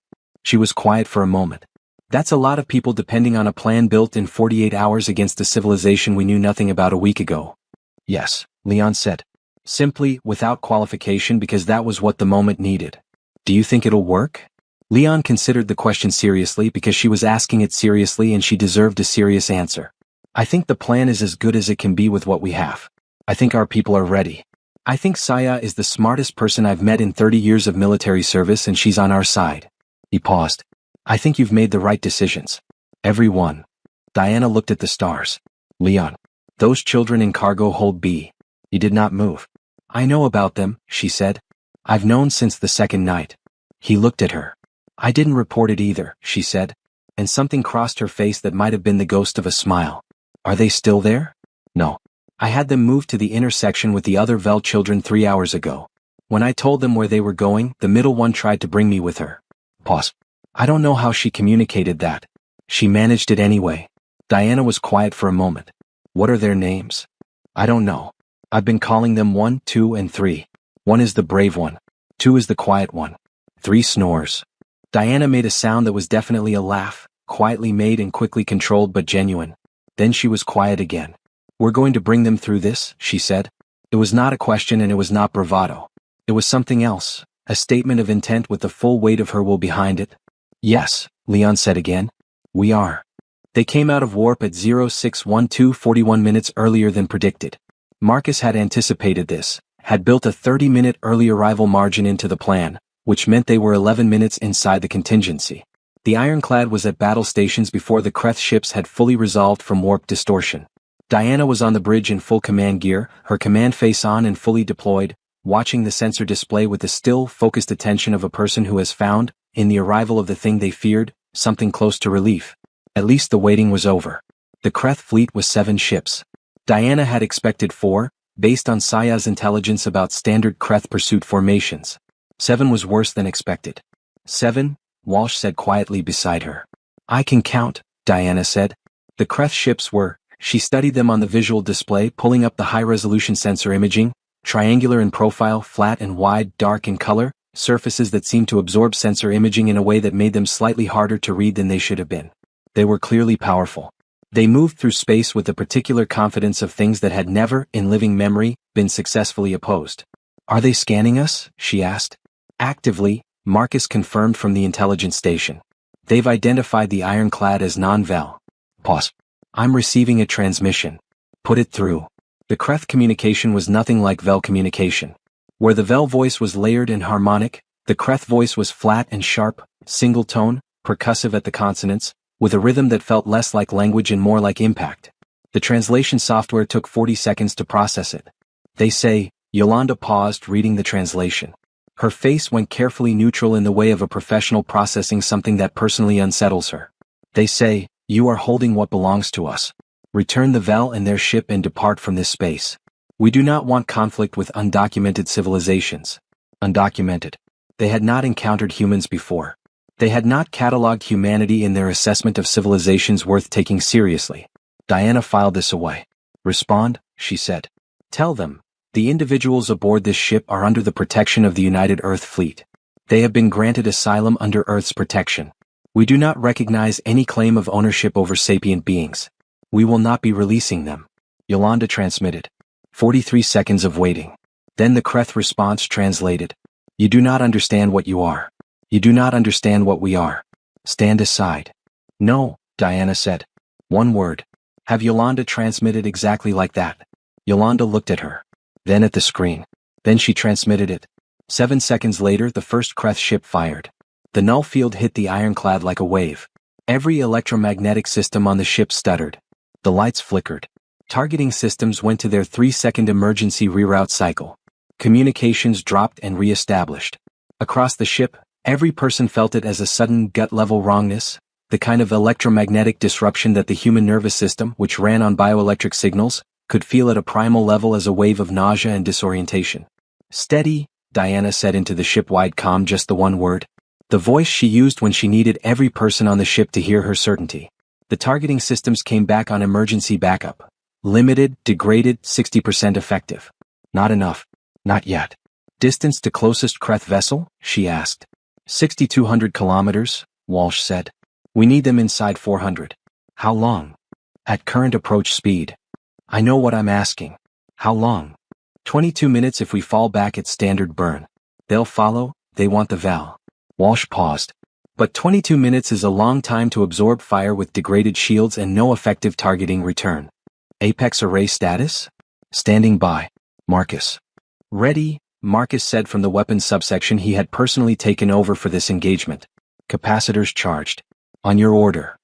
A: She was quiet for a moment. That's a lot of people depending on a plan built in 48 hours against a civilization we knew nothing about a week ago. "Yes," Leon said. Simply, without qualification because that was what the moment needed. "Do you think it'll work?" Leon considered the question seriously because she was asking it seriously and she deserved a serious answer. "I think the plan is as good as it can be with what we have. I think our people are ready. I think Saya is the smartest person I've met in 30 years of military service and she's on our side." He paused. "I think you've made the right decisions. Every one." Diana looked at the stars. "Leon. Those children in cargo hold B." He did not move. "I know about them," she said. "I've known since the second night." He looked at her. "I didn't report it either," she said. And something crossed her face that might have been the ghost of a smile. "Are they still there?" "No. I had them moved to the intersection with the other Vel children 3 hours ago. When I told them where they were going, the middle one tried to bring me with her." Pause. "I don't know how she communicated that. She managed it anyway." Diana was quiet for a moment. "What are their names?" "I don't know. I've been calling them 1, 2, and 3. 1 is the brave one. 2 is the quiet one. 3 snores." Diana made a sound that was definitely a laugh, quietly made and quickly controlled but genuine. Then she was quiet again. "We're going to bring them through this," she said. It was not a question and it was not bravado. It was something else, a statement of intent with the full weight of her will behind it. "Yes," Leon said again. "We are." They came out of warp at 0612 41 minutes earlier than predicted. Marcus had anticipated this, had built a 30-minute early arrival margin into the plan, which meant they were 11 minutes inside the contingency. The ironclad was at battle stations before the Kreth ships had fully resolved from warp distortion. Diana was on the bridge in full command gear, her command face on and fully deployed, watching the sensor display with the still, focused attention of a person who has found, in the arrival of the thing they feared, something close to relief. At least the waiting was over. The Kreth fleet was 7 ships. Diana had expected 4, based on Saya's intelligence about standard Kreth pursuit formations. 7 was worse than expected. 7, Walsh said quietly beside her. "I can count," Diana said. The Kreth ships were, she studied them on the visual display pulling up the high-resolution sensor imaging, triangular in profile, flat and wide, dark in color, surfaces that seemed to absorb sensor imaging in a way that made them slightly harder to read than they should have been. They were clearly powerful. They moved through space with the particular confidence of things that had never, in living memory, been successfully opposed. "Are they scanning us?" she asked. "Actively," Marcus confirmed from the intelligence station. "They've identified the ironclad as non-Vel." Pause. "I'm receiving a transmission. Put it through." The Kreth communication was nothing like Vel communication. Where the Vel voice was layered and harmonic, the Kreth voice was flat and sharp, single tone, percussive at the consonants, with a rhythm that felt less like language and more like impact. The translation software took 40 seconds to process it. "They say," Yolanda paused reading the translation. Her face went carefully neutral in the way of a professional processing something that personally unsettles her. "They say, you are holding what belongs to us. Return the Vel and their ship and depart from this space. We do not want conflict with undocumented civilizations." Undocumented. They had not encountered humans before. They had not cataloged humanity in their assessment of civilizations worth taking seriously. Diana filed this away. "Respond," she said. "Tell them, the individuals aboard this ship are under the protection of the United Earth Fleet. They have been granted asylum under Earth's protection. We do not recognize any claim of ownership over sapient beings. We will not be releasing them. Yolanda transmitted. 43 seconds of waiting. Then the Kreth response translated. You do not understand what you are. You do not understand what we are. Stand aside. No, Diana said. One word. Have Yolanda transmitted exactly like that? Yolanda looked at her. Then at the screen. Then she transmitted it. 7 seconds later the first Kreth ship fired. The null field hit the ironclad like a wave. Every electromagnetic system on the ship stuttered. The lights flickered. Targeting systems went to their 3-second emergency reroute cycle. Communications dropped and re-established. Across the ship, every person felt it as a sudden gut-level wrongness, the kind of electromagnetic disruption that the human nervous system, which ran on bioelectric signals, could feel at a primal level as a wave of nausea and disorientation. Steady, Diana said into the ship-wide comm, just the one word. The voice she used when she needed every person on the ship to hear her certainty. The targeting systems came back on emergency backup. Limited, degraded, 60% effective. Not enough. Not yet. Distance to closest Kreth vessel? She asked. 6,200 kilometers, Walsh said. We need them inside 400. How long? At current approach speed. I know what I'm asking. How long? 22 minutes if we fall back at standard burn. They'll follow, they want the Val. Walsh paused. But 22 minutes is a long time to absorb fire with degraded shields and no effective targeting return. Apex array status? Standing by. Marcus. Ready, Marcus said from the weapons subsection he had personally taken over for this engagement. Capacitors charged. On your order.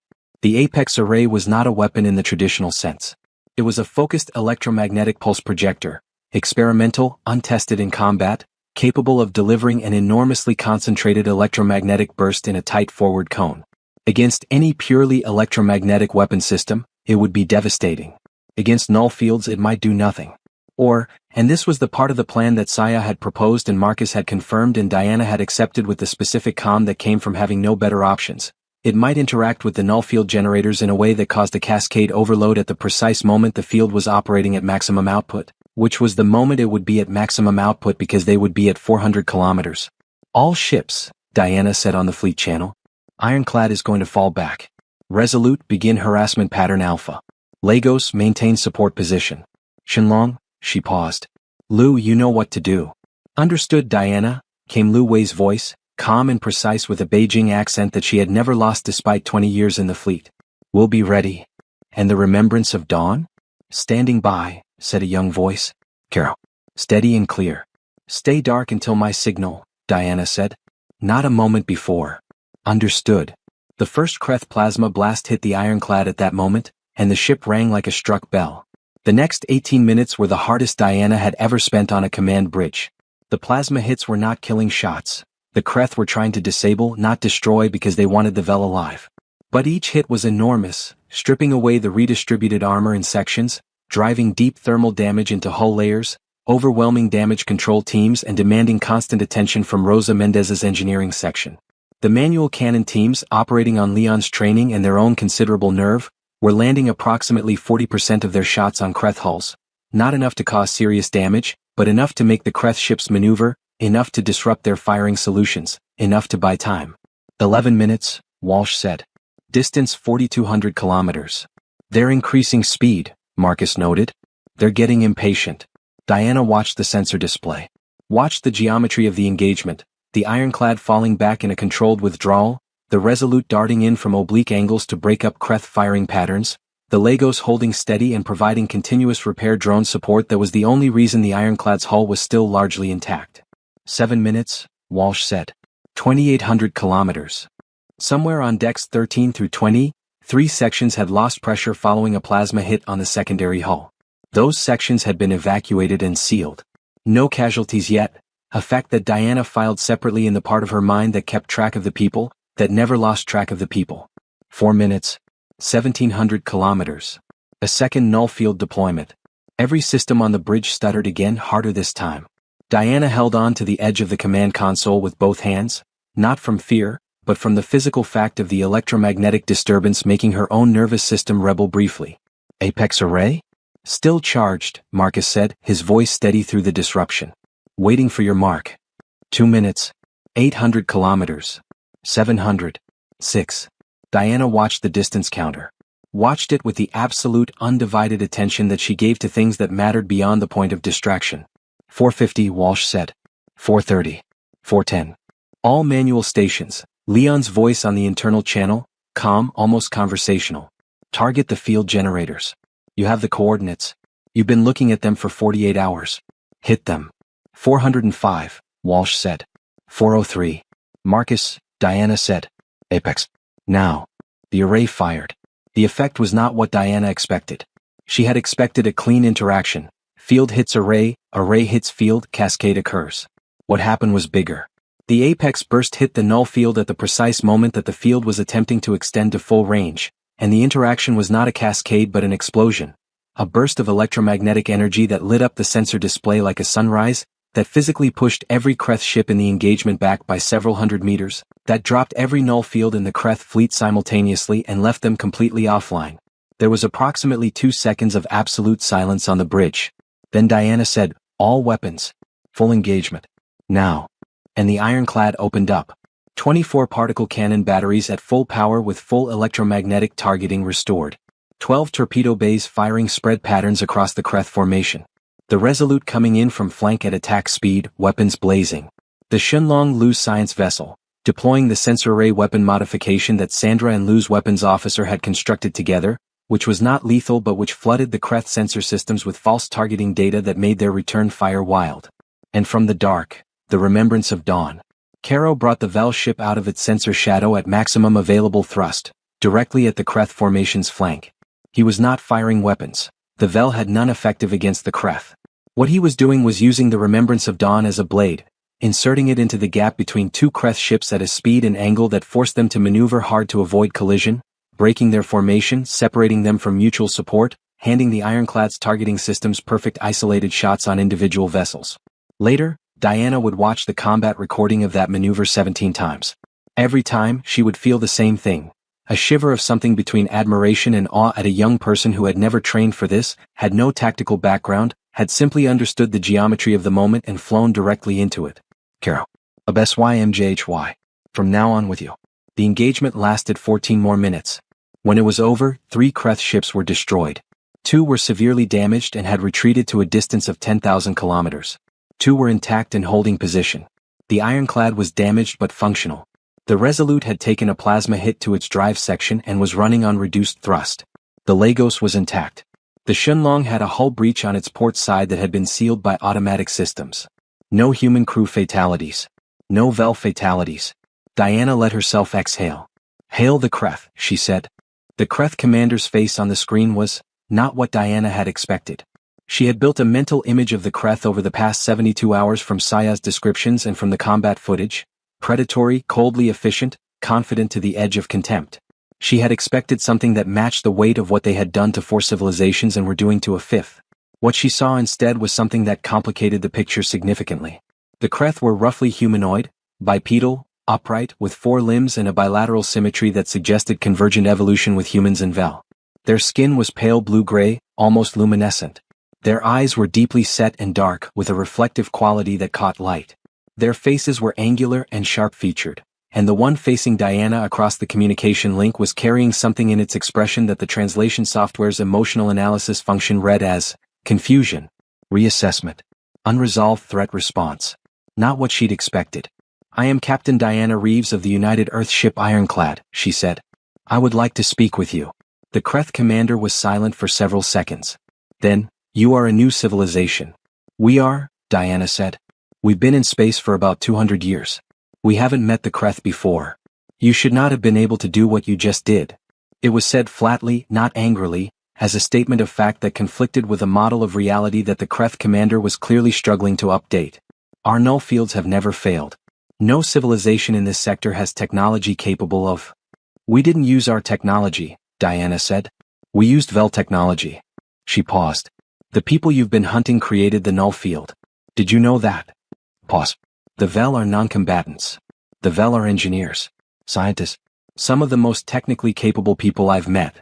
A: The Apex array was not a weapon in the traditional sense. It was a focused electromagnetic pulse projector, experimental, untested in combat, capable of delivering an enormously concentrated electromagnetic burst in a tight forward cone. Against any purely electromagnetic weapon system, it would be devastating. Against null fields it might do nothing. Or, and this was the part of the plan that Saya had proposed and Marcus had confirmed and Diana had accepted with the specific comm that came from having no better options, it might interact with the null field generators in a way that caused a cascade overload at the precise moment the field was operating at maximum output, which was the moment it would be at maximum output because they would be at 400 kilometers. All ships, Diana said on the fleet channel. Ironclad is going to fall back. Resolute, begin harassment pattern Alpha. Lagos, maintain support position. Shenlong, she paused. Lu, you know what to do. Understood, Diana, came Lu Wei's voice, calm and precise with a Beijing accent that she had never lost despite 20 years in the fleet. We'll be ready. And the remembrance of dawn? Standing by, said a young voice. Carol. Steady and clear. Stay dark until my signal, Diana said. Not a moment before. Understood. The first Kreth plasma blast hit the ironclad at that moment, and the ship rang like a struck bell. The next 18 minutes were the hardest Diana had ever spent on a command bridge. The plasma hits were not killing shots. The Kreth were trying to disable, not destroy because they wanted the Vel alive. But each hit was enormous, stripping away the redistributed armor in sections, driving deep thermal damage into hull layers, overwhelming damage control teams and demanding constant attention from Rosa Mendez's engineering section. The manual cannon teams, operating on Leon's training and their own considerable nerve, were landing approximately 40% of their shots on Kreth hulls. Not enough to cause serious damage, but enough to make the Kreth ships maneuver, enough to disrupt their firing solutions, enough to buy time. 11 minutes, Walsh said. Distance 4,200 kilometers. They're increasing speed, Marcus noted. They're getting impatient. Diana watched the sensor display. Watched the geometry of the engagement, the ironclad falling back in a controlled withdrawal, the Resolute darting in from oblique angles to break up Kreth firing patterns, the Lagos holding steady and providing continuous repair drone support that was the only reason the ironclad's hull was still largely intact. 7 minutes, Walsh said. 2,800 kilometers. Somewhere on decks 13 through 20, 3 sections had lost pressure following a plasma hit on the secondary hull. Those sections had been evacuated and sealed. No casualties yet, a fact that Diana filed separately in the part of her mind that kept track of the people, that never lost track of the people. 4 minutes. 1,700 kilometers. A second null field deployment. Every system on the bridge stuttered again, harder this time. Diana held on to the edge of the command console with both hands, not from fear, but from the physical fact of the electromagnetic disturbance making her own nervous system rebel briefly. Apex array? Still charged, Marcus said, his voice steady through the disruption. Waiting for your mark. 2 minutes. 800 kilometers. 700. 6. Diana watched the distance counter. watched it with the absolute undivided attention that she gave to things that mattered beyond the point of distraction. 450, Walsh said. 430. 410. All manual stations. Leon's voice on the internal channel, calm, almost conversational. Target the field generators. You have the coordinates. You've been looking at them for 48 hours. Hit them. 405, Walsh said. 403. Marcus, Diana said. Apex. Now. The array fired. The effect was not what Diana expected. She had expected a clean interaction. Field hits array hits field, cascade occurs. What happened was bigger. The apex burst hit the null field at the precise moment that the field was attempting to extend to full range, and the interaction was not a cascade but an explosion. A burst of electromagnetic energy that lit up the sensor display like a sunrise, that physically pushed every Kreth ship in the engagement back by several hundred meters, that dropped every null field in the Kreth fleet simultaneously and left them completely offline. There was approximately 2 seconds of absolute silence on the bridge. Then Diana said, "All weapons. Full engagement. Now." And the ironclad opened up. 24 particle cannon batteries at full power with full electromagnetic targeting restored. 12 torpedo bays firing spread patterns across the Kreth formation. The Resolute coming in from flank at attack speed, weapons blazing. The Shunlong Lu's science vessel, deploying the sensor array weapon modification that Sandra and Lu's weapons officer had constructed together, which was not lethal but which flooded the Kreth sensor systems with false targeting data that made their return fire wild. And from the dark, the remembrance of dawn. Caro brought the Vel ship out of its sensor shadow at maximum available thrust, directly at the Kreth formation's flank. He was not firing weapons. The Vel had none effective against the Kreth. What he was doing was using the remembrance of dawn as a blade, inserting it into the gap between 2 Kreth ships at a speed and angle that forced them to maneuver hard to avoid collision, breaking their formation, separating them from mutual support, handing the ironclad's targeting systems perfect isolated shots on individual vessels. Later, Diana would watch the combat recording of that maneuver 17 times. Every time, she would feel the same thing. A shiver of something between admiration and awe at a young person who had never trained for this, had no tactical background, had simply understood the geometry of the moment and flown directly into it. Caro. HFY. From now on with you. The engagement lasted 14 more minutes. When it was over, 3 Kreth ships were destroyed. 2 were severely damaged and had retreated to a distance of 10,000 kilometers. 2 were intact and holding position. The ironclad was damaged but functional. The Resolute had taken a plasma hit to its drive section and was running on reduced thrust. The Lagos was intact. The Shunlong had a hull breach on its port side that had been sealed by automatic systems. No human crew fatalities. No Vel fatalities. Diana let herself exhale. "Hail the Kreth," she said. The Kreth commander's face on the screen was not what Diana had expected. She had built a mental image of the Kreth over the past 72 hours from Saya's descriptions and from the combat footage. Predatory, coldly efficient, confident to the edge of contempt. She had expected something that matched the weight of what they had done to 4 civilizations and were doing to a 5th. What she saw instead was something that complicated the picture significantly. The Kreth were roughly humanoid, bipedal, upright, with 4 limbs and a bilateral symmetry that suggested convergent evolution with humans and Vel. Their skin was pale blue-gray, almost luminescent. Their eyes were deeply set and dark, with a reflective quality that caught light. Their faces were angular and sharp-featured, and the one facing Diana across the communication link was carrying something in its expression that the translation software's emotional analysis function read as confusion, reassessment, unresolved threat response. Not what she'd expected. "I am Captain Diana Reeves of the United Earth ship Ironclad," she said. "I would like to speak with you." The Kreth commander was silent for several seconds. Then, "You are a new civilization." "We are," Diana said. "We've been in space for about 200 years. We haven't met the Kreth before. You should not have been able to do what you just did." It was said flatly, not angrily, as a statement of fact that conflicted with a model of reality that the Kreth commander was clearly struggling to update. "Our null fields have never failed. No civilization in this sector has technology capable of." "We didn't use our technology," Diana said. "We used Vel technology." She paused. "The people you've been hunting created the null field. Did you know that?" Pause. "The Vel are non-combatants. The Vel are engineers. Scientists. Some of the most technically capable people I've met."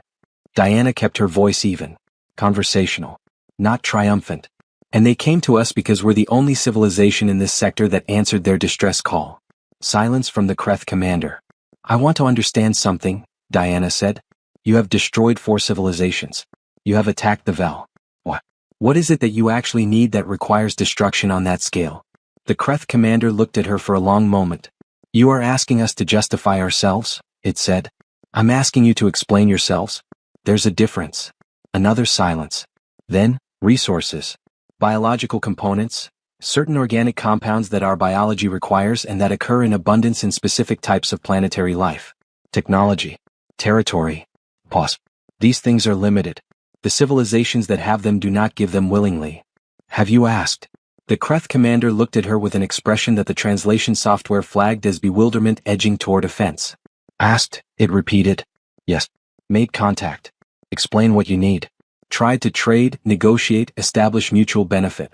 A: Diana kept her voice even. Conversational. Not triumphant. "And they came to us because we're the only civilization in this sector that answered their distress call." Silence from the Kreth commander. "I want to understand something," Diana said. You have destroyed 4 civilizations. You have attacked the Vel. What? What is it that you actually need that requires destruction on that scale? The Kreth commander looked at her for a long moment. You are asking us to justify ourselves, it said. I'm asking you to explain yourselves. There's a difference. Another silence. Then, resources. Biological components. Certain organic compounds that our biology requires and that occur in abundance in specific types of planetary life. Technology. Territory. Pause. These things are limited. The civilizations that have them do not give them willingly. Have you asked? The Kreth commander looked at her with an expression that the translation software flagged as bewilderment edging toward offense. Asked, it repeated. Yes. Made contact. Explain what you need. Tried to trade, negotiate, establish mutual benefit.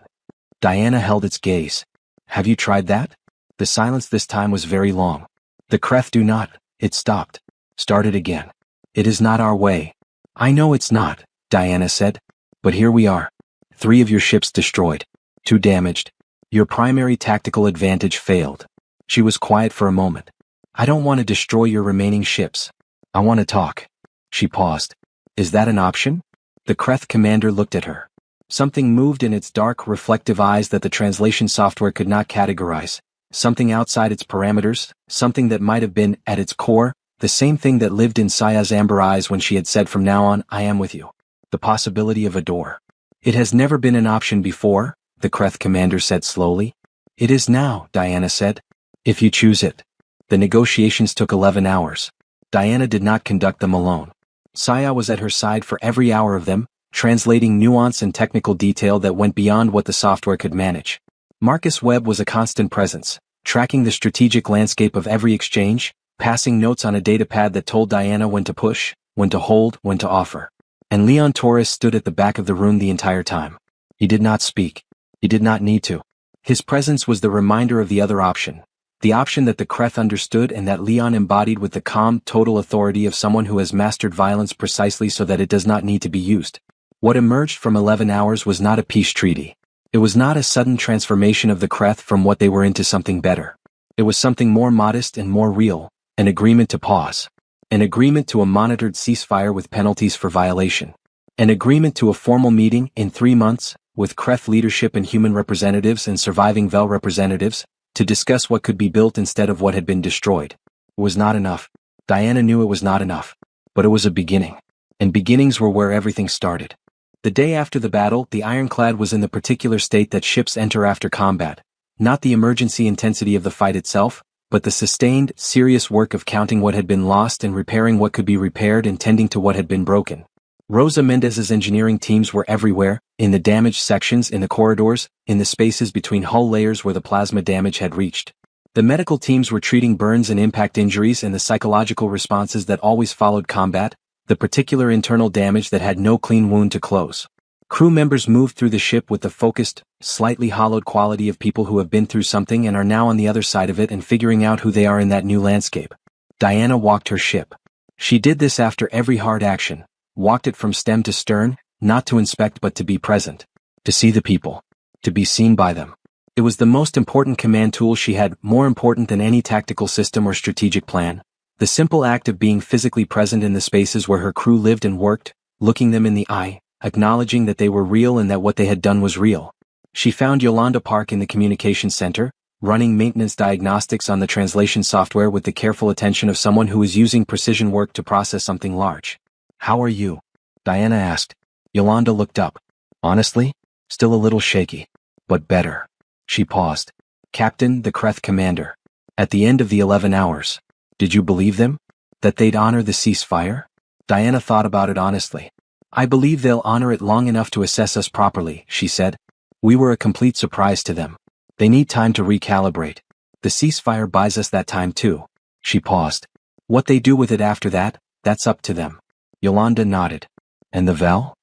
A: Diana held its gaze. Have you tried that? The silence this time was very long. The Kreth do not. It stopped. Started again. It is not our way. I know it's not, Diana said. But here we are. 3 of your ships destroyed. 2 damaged. Your primary tactical advantage failed. She was quiet for a moment. I don't want to destroy your remaining ships. I want to talk. She paused. Is that an option? The Kreth commander looked at her. Something moved in its dark, reflective eyes that the translation software could not categorize. Something outside its parameters, something that might have been, at its core, the same thing that lived in Saya's amber eyes when she had said from now on, I am with you. The possibility of a door. It has never been an option before, the Kreth commander said slowly. It is now, Diana said. If you choose it. The negotiations took 11 hours. Diana did not conduct them alone. Saya was at her side for every hour of them, translating nuance and technical detail that went beyond what the software could manage. Marcus Webb was a constant presence, tracking the strategic landscape of every exchange, passing notes on a datapad that told Diana when to push, when to hold, when to offer. And Leon Torres stood at the back of the room the entire time. He did not speak. He did not need to. His presence was the reminder of the other option. The option that the Kreth understood and that Leon embodied with the calm, total authority of someone who has mastered violence precisely so that it does not need to be used. What emerged from 11 hours was not a peace treaty. It was not a sudden transformation of the Kreth from what they were into something better. It was something more modest and more real, an agreement to pause. An agreement to a monitored ceasefire with penalties for violation. An agreement to a formal meeting in 3 months, with Kreth leadership and human representatives and surviving Vel representatives, to discuss what could be built instead of what had been destroyed. It was not enough. Diana knew it was not enough. But it was a beginning. And beginnings were where everything started. The day after the battle, the ironclad was in the particular state that ships enter after combat. Not the emergency intensity of the fight itself, but the sustained, serious work of counting what had been lost and repairing what could be repaired and tending to what had been broken. Rosa Mendez's engineering teams were everywhere, in the damaged sections, in the corridors, in the spaces between hull layers where the plasma damage had reached. The medical teams were treating burns and impact injuries and the psychological responses that always followed combat, the particular internal damage that had no clean wound to close. Crew members moved through the ship with the focused, slightly hollowed quality of people who have been through something and are now on the other side of it and figuring out who they are in that new landscape. Diana walked her ship. She did this after every hard action, walked it from stem to stern, not to inspect but to be present, to see the people, to be seen by them. It was the most important command tool she had, more important than any tactical system or strategic plan. The simple act of being physically present in the spaces where her crew lived and worked, looking them in the eye, acknowledging that they were real and that what they had done was real. She found Yolanda Park in the communications center, running maintenance diagnostics on the translation software with the careful attention of someone who is using precision work to process something large. How are you? Diana asked. Yolanda looked up. Honestly, still a little shaky. But better. She paused. Captain, the Kreth commander. At the end of the 11 hours. Did you believe them? That they'd honor the ceasefire? Diana thought about it honestly. I believe they'll honor it long enough to assess us properly, she said. We were a complete surprise to them. They need time to recalibrate. The ceasefire buys us that time too. She paused. What they do with it after that, that's up to them. Yolanda nodded. And the Vel?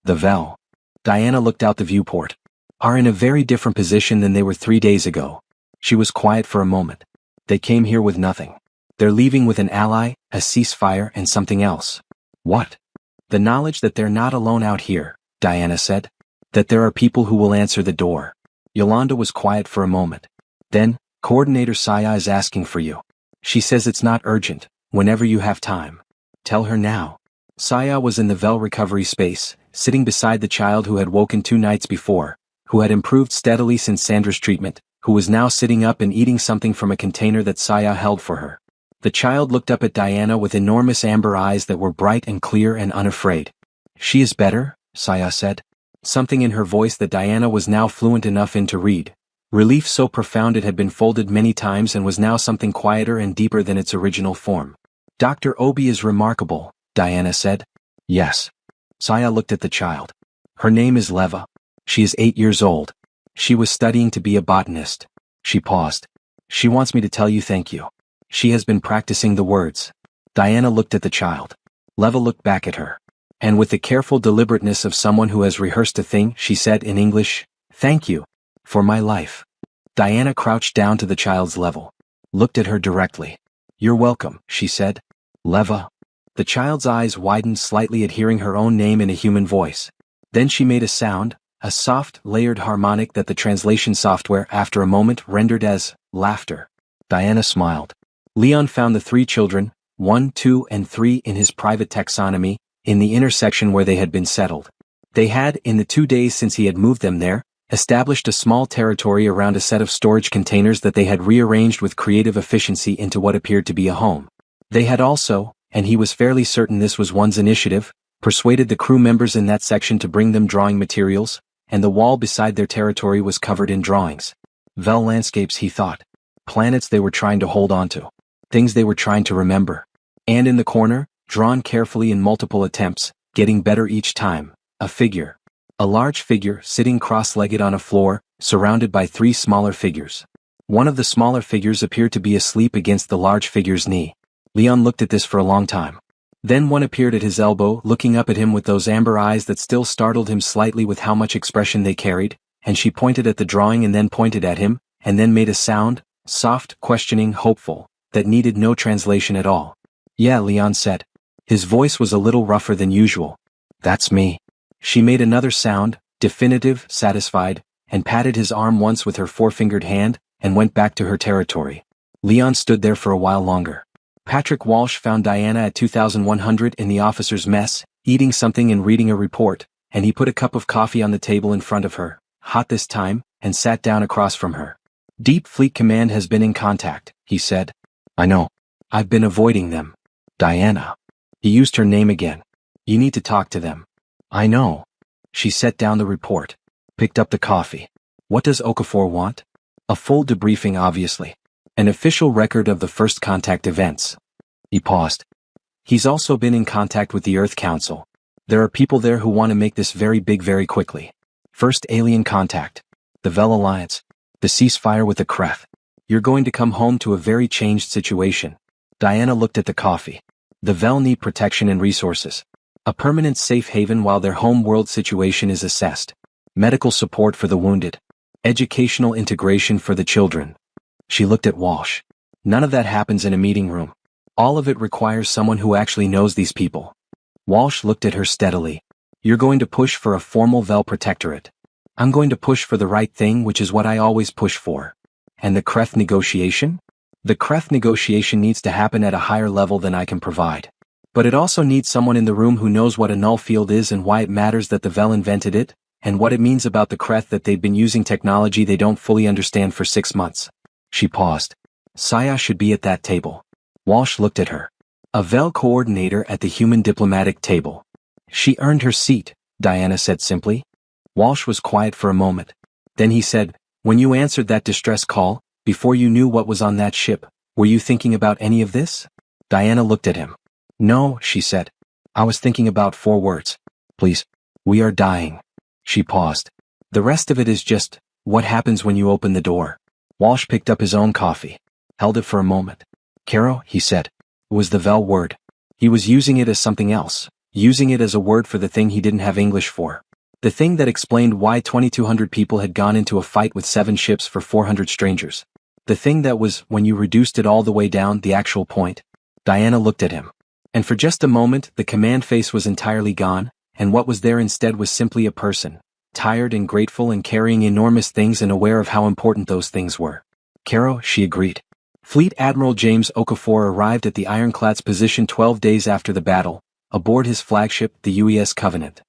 A: The Vel. Diana looked out the viewport. Are in a very different position than they were 3 days ago. She was quiet for a moment. They came here with nothing. They're leaving with an ally, a ceasefire, and something else. What? The knowledge that they're not alone out here, Diana said. That there are people who will answer the door. Yolanda was quiet for a moment. Then, Coordinator Saya is asking for you. She says it's not urgent, whenever you have time. Tell her now. Saya was in the Vel recovery space, sitting beside the child who had woken 2 nights before, who had improved steadily since Sandra's treatment, who was now sitting up and eating something from a container that Saya held for her. The child looked up at Diana with enormous amber eyes that were bright and clear and unafraid. "She is better?" Saya said. Something in her voice that Diana was now fluent enough in to read. Relief so profound it had been folded many times and was now something quieter and deeper than its original form. "Dr. Obi is remarkable," Diana said. "Yes." Saya looked at the child. "Her name is Leva. She is 8 years old. She was studying to be a botanist." She paused. "She wants me to tell you thank you. She has been practicing the words." Diana looked at the child. Leva looked back at her. And with the careful deliberateness of someone who has rehearsed a thing, she said in English, "Thank you. For my life." Diana crouched down to the child's level. Looked at her directly. "You're welcome," she said. "Leva." The child's eyes widened slightly at hearing her own name in a human voice. Then she made a sound, a soft, layered harmonic that the translation software after a moment rendered as laughter. Diana smiled. Leon found the 3 children, 1, 2, and 3 in his private taxonomy, in the intersection where they had been settled. They had, in the 2 days since he had moved them there, established a small territory around a set of storage containers that they had rearranged with creative efficiency into what appeared to be a home. They had also, and he was fairly certain this was one's initiative, persuaded the crew members in that section to bring them drawing materials, and the wall beside their territory was covered in drawings. Vel landscapes, he thought. Planets they were trying to hold on to. Things they were trying to remember. And in the corner, drawn carefully in multiple attempts, getting better each time, a figure. A large figure sitting cross-legged on a floor, surrounded by 3 smaller figures. One of the smaller figures appeared to be asleep against the large figure's knee. Leon looked at this for a long time. Then one appeared at his elbow, looking up at him with those amber eyes that still startled him slightly with how much expression they carried, and she pointed at the drawing and then pointed at him, and then made a sound, soft, questioning, hopeful, that needed no translation at all. "Yeah," Leon said. His voice was a little rougher than usual. "That's me." She made another sound, definitive, satisfied, and patted his arm once with her 4-fingered hand, and went back to her territory. Leon stood there for a while longer. Patrick Walsh found Diana at 2100 in the officer's mess, eating something and reading a report, and he put a cup of coffee on the table in front of her, hot this time, and sat down across from her. "Deep Fleet Command has been in contact," he said. "I know. I've been avoiding them." "Diana." He used her name again. "You need to talk to them." "I know." She set down the report. Picked up the coffee. "What does Okafor want?" "A full debriefing, obviously. An official record of the first contact events." He paused. "He's also been in contact with the Earth Council. There are people there who want to make this very big very quickly. First alien contact. The Vel Alliance. The ceasefire with the Kreth. You're going to come home to a very changed situation." Diana looked at the coffee. "The Vel need protection and resources. A permanent safe haven while their home world situation is assessed. Medical support for the wounded. Educational integration for the children." She looked at Walsh. "None of that happens in a meeting room. All of it requires someone who actually knows these people." Walsh looked at her steadily. "You're going to push for a formal Vel protectorate. I'm going to push for the right thing, which is what I always push for. And the Kreth negotiation? The Kreth negotiation needs to happen at a higher level than I can provide. But it also needs someone in the room who knows what a null field is and why it matters that the Vel invented it, and what it means about the Kreth that they've been using technology they don't fully understand for 6 months. She paused. "Saya should be at that table." Walsh looked at her. "A Vel coordinator at the human diplomatic table." "She earned her seat," Diana said simply. Walsh was quiet for a moment. Then he said, "When you answered that distress call, before you knew what was on that ship, were you thinking about any of this?" Diana looked at him. "No," she said. "I was thinking about 4 words. Please. We are dying." She paused. "The rest of it is just, what happens when you open the door?" Walsh picked up his own coffee. Held it for a moment. "Caro," he said. It was the Vel word. He was using it as something else, using it as a word for the thing he didn't have English for. The thing that explained why 2200 people had gone into a fight with 7 ships for 400 strangers. The thing that was, when you reduced it all the way down, the actual point. Diana looked at him. And for just a moment, the command face was entirely gone, and what was there instead was simply a person, tired and grateful and carrying enormous things and aware of how important those things were. "Caro," she agreed. Fleet Admiral James Okafor arrived at the Ironclad's position 12 days after the battle, aboard his flagship, the UES Covenant.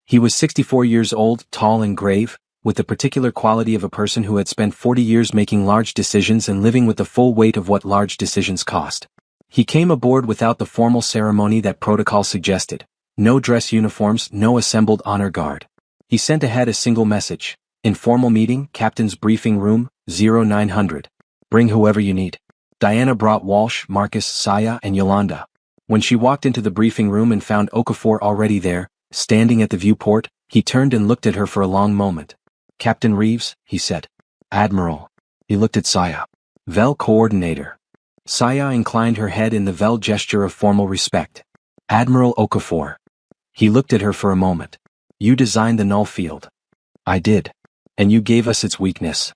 A: He was 64 years old, tall and grave, with the particular quality of a person who had spent 40 years making large decisions and living with the full weight of what large decisions cost. He came aboard without the formal ceremony that protocol suggested. No dress uniforms, no assembled honor guard. He sent ahead a single message. Informal meeting, Captain's briefing room, 0900. Bring whoever you need. Diana brought Walsh, Marcus, Saya, and Yolanda. When she walked into the briefing room and found Okafor already there, standing at the viewport, he turned and looked at her for a long moment. Captain Reeves, he said. Admiral. He looked at Saya. Vel Coordinator. Saya inclined her head in the Vel gesture of formal respect. Admiral Okafor. He looked at her for a moment. You designed the null field. I did. And you gave us its weakness.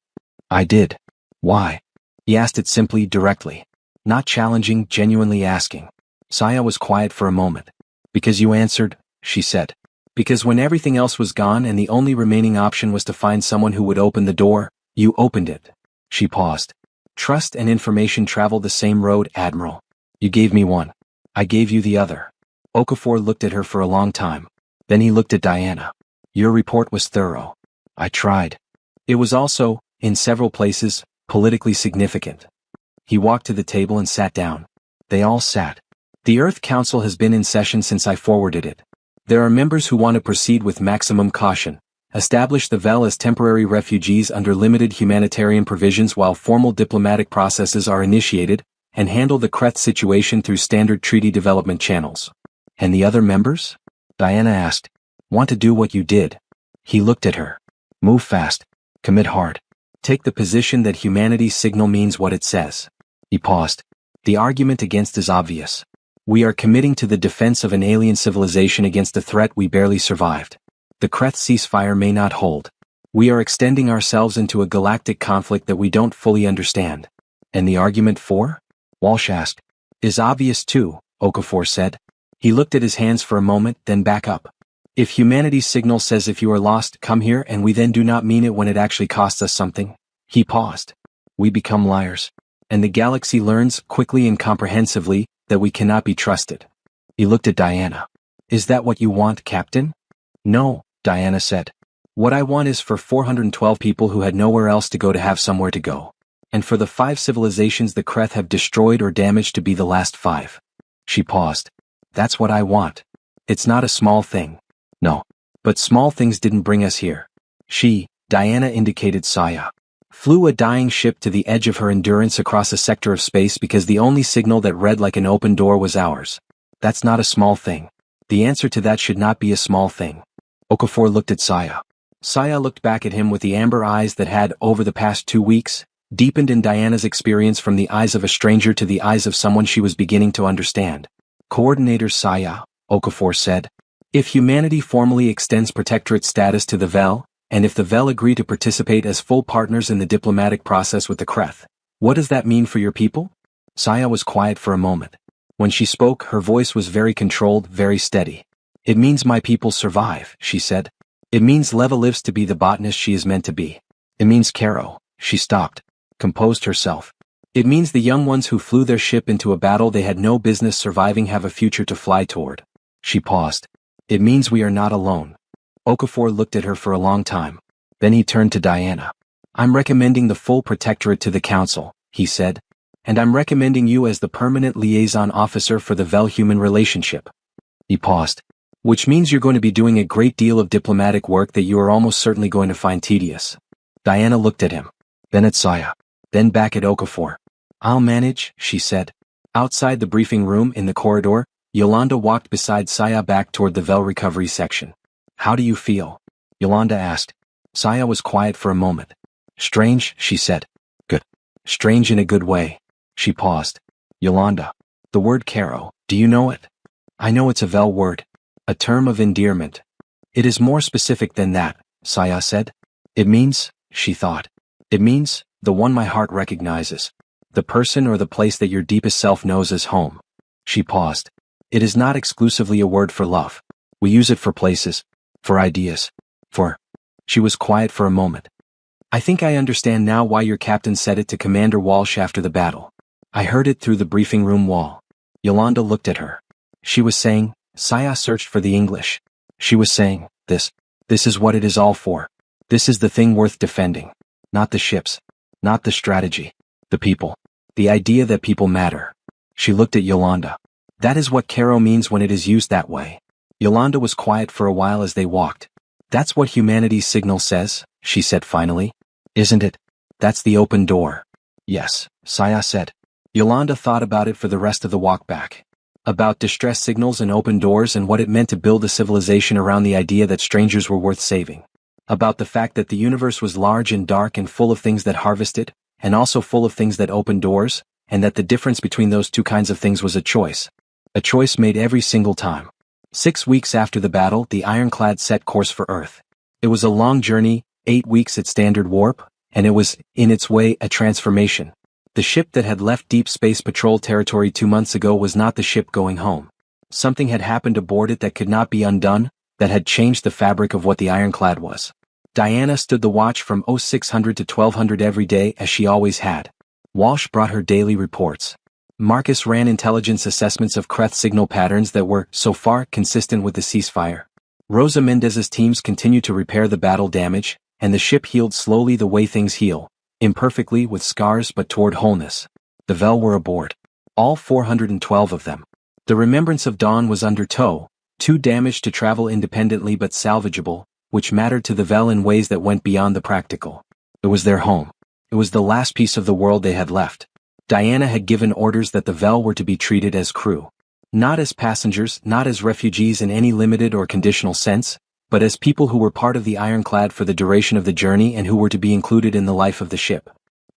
A: I did. Why? He asked it simply, directly. Not challenging, genuinely asking. Saya was quiet for a moment. Because you answered, she said. Because when everything else was gone and the only remaining option was to find someone who would open the door, you opened it. She paused. Trust and information travel the same road, Admiral. You gave me one. I gave you the other. Okafor looked at her for a long time. Then he looked at Diana. Your report was thorough. I tried. It was also, in several places, politically significant. He walked to the table and sat down. They all sat. The Earth Council has been in session since I forwarded it. There are members who want to proceed with maximum caution, establish the Vel as temporary refugees under limited humanitarian provisions while formal diplomatic processes are initiated, and handle the Kreth situation through standard treaty development channels. And the other members? Diana asked. Want to do what you did. He looked at her. Move fast. Commit hard. Take the position that humanity's signal means what it says. He paused. The argument against is obvious. We are committing to the defense of an alien civilization against a threat we barely survived. The Kreth ceasefire may not hold. We are extending ourselves into a galactic conflict that we don't fully understand. And the argument for? Walsh asked. Is obvious too, Okafor said. He looked at his hands for a moment, then back up. If humanity's signal says if you are lost, come here, and we then do not mean it when it actually costs us something. He paused. We become liars. And the galaxy learns, quickly and comprehensively, that we cannot be trusted. He looked at Diana. Is that what you want, Captain? No, Diana said. What I want is for 412 people who had nowhere else to go to have somewhere to go. And for the 5 civilizations the Kreth have destroyed or damaged to be the last 5. She paused. That's what I want. It's not a small thing. No. But small things didn't bring us here. She, Diana indicated Saya, flew a dying ship to the edge of her endurance across a sector of space because the only signal that read like an open door was ours. That's not a small thing. The answer to that should not be a small thing. Okafor looked at Saya. Saya looked back at him with the amber eyes that had, over the past 2 weeks, deepened in Diana's experience from the eyes of a stranger to the eyes of someone she was beginning to understand. Coordinator Saya, Okafor said. If humanity formally extends protectorate status to the Vel, and if the Vel agree to participate as full partners in the diplomatic process with the Kreth, what does that mean for your people? Saya was quiet for a moment. When she spoke, her voice was very controlled, very steady. It means my people survive, she said. It means Leva lives to be the botanist she is meant to be. It means Caro. She stopped, composed herself. It means the young ones who flew their ship into a battle they had no business surviving have a future to fly toward. She paused. It means we are not alone. Okafor looked at her for a long time. Then he turned to Diana. I'm recommending the full protectorate to the council, he said. And I'm recommending you as the permanent liaison officer for the Vel-human relationship. He paused. Which means you're going to be doing a great deal of diplomatic work that you are almost certainly going to find tedious. Diana looked at him. Then at Saya. Then back at Okafor. I'll manage, she said. Outside the briefing room in the corridor, Yolanda walked beside Saya back toward the Vel recovery section. How do you feel? Yolanda asked. Saya was quiet for a moment. Strange, she said. Good. Strange in a good way. She paused. Yolanda. The word Caro, do you know it? I know it's a Vel word. A term of endearment. It is more specific than that, Saya said. It means, she thought. It means, the one my heart recognizes. The person or the place that your deepest self knows as home. She paused. It is not exclusively a word for love. We use it for places, for ideas, for... She was quiet for a moment. I think I understand now why your captain said it to Commander Walsh after the battle. I heard it through the briefing room wall. Yolanda looked at her. She was saying, Saya searched for the English. She was saying, this is what it is all for. This is the thing worth defending. Not the ships. Not the strategy. The people. The idea that people matter. She looked at Yolanda. That is what Caro means when it is used that way. Yolanda was quiet for a while as they walked. That's what humanity's signal says, she said finally. Isn't it? That's the open door. Yes, Saya said. Yolanda thought about it for the rest of the walk back. About distress signals and open doors and what it meant to build a civilization around the idea that strangers were worth saving. About the fact that the universe was large and dark and full of things that harvested, and also full of things that opened doors, and that the difference between those two kinds of things was a choice. A choice made every single time. 6 weeks after the battle, the ironclad set course for Earth. It was a long journey, 8 weeks at standard warp, and it was, in its way, a transformation. The ship that had left Deep Space Patrol territory 2 months ago was not the ship going home. Something had happened aboard it that could not be undone, that had changed the fabric of what the ironclad was. Diana stood the watch from 0600 to 1200 every day as she always had. Walsh brought her daily reports. Marcus ran intelligence assessments of Kreth signal patterns that were, so far, consistent with the ceasefire. Rosa Mendez's teams continued to repair the battle damage, and the ship healed slowly the way things heal, imperfectly with scars but toward wholeness. The Vel were aboard. All 412 of them. The Remembrance of Dawn was under tow, too damaged to travel independently but salvageable, which mattered to the Vel in ways that went beyond the practical. It was their home. It was the last piece of the world they had left. Diana had given orders that the Vel were to be treated as crew. Not as passengers, not as refugees in any limited or conditional sense, but as people who were part of the ironclad for the duration of the journey and who were to be included in the life of the ship.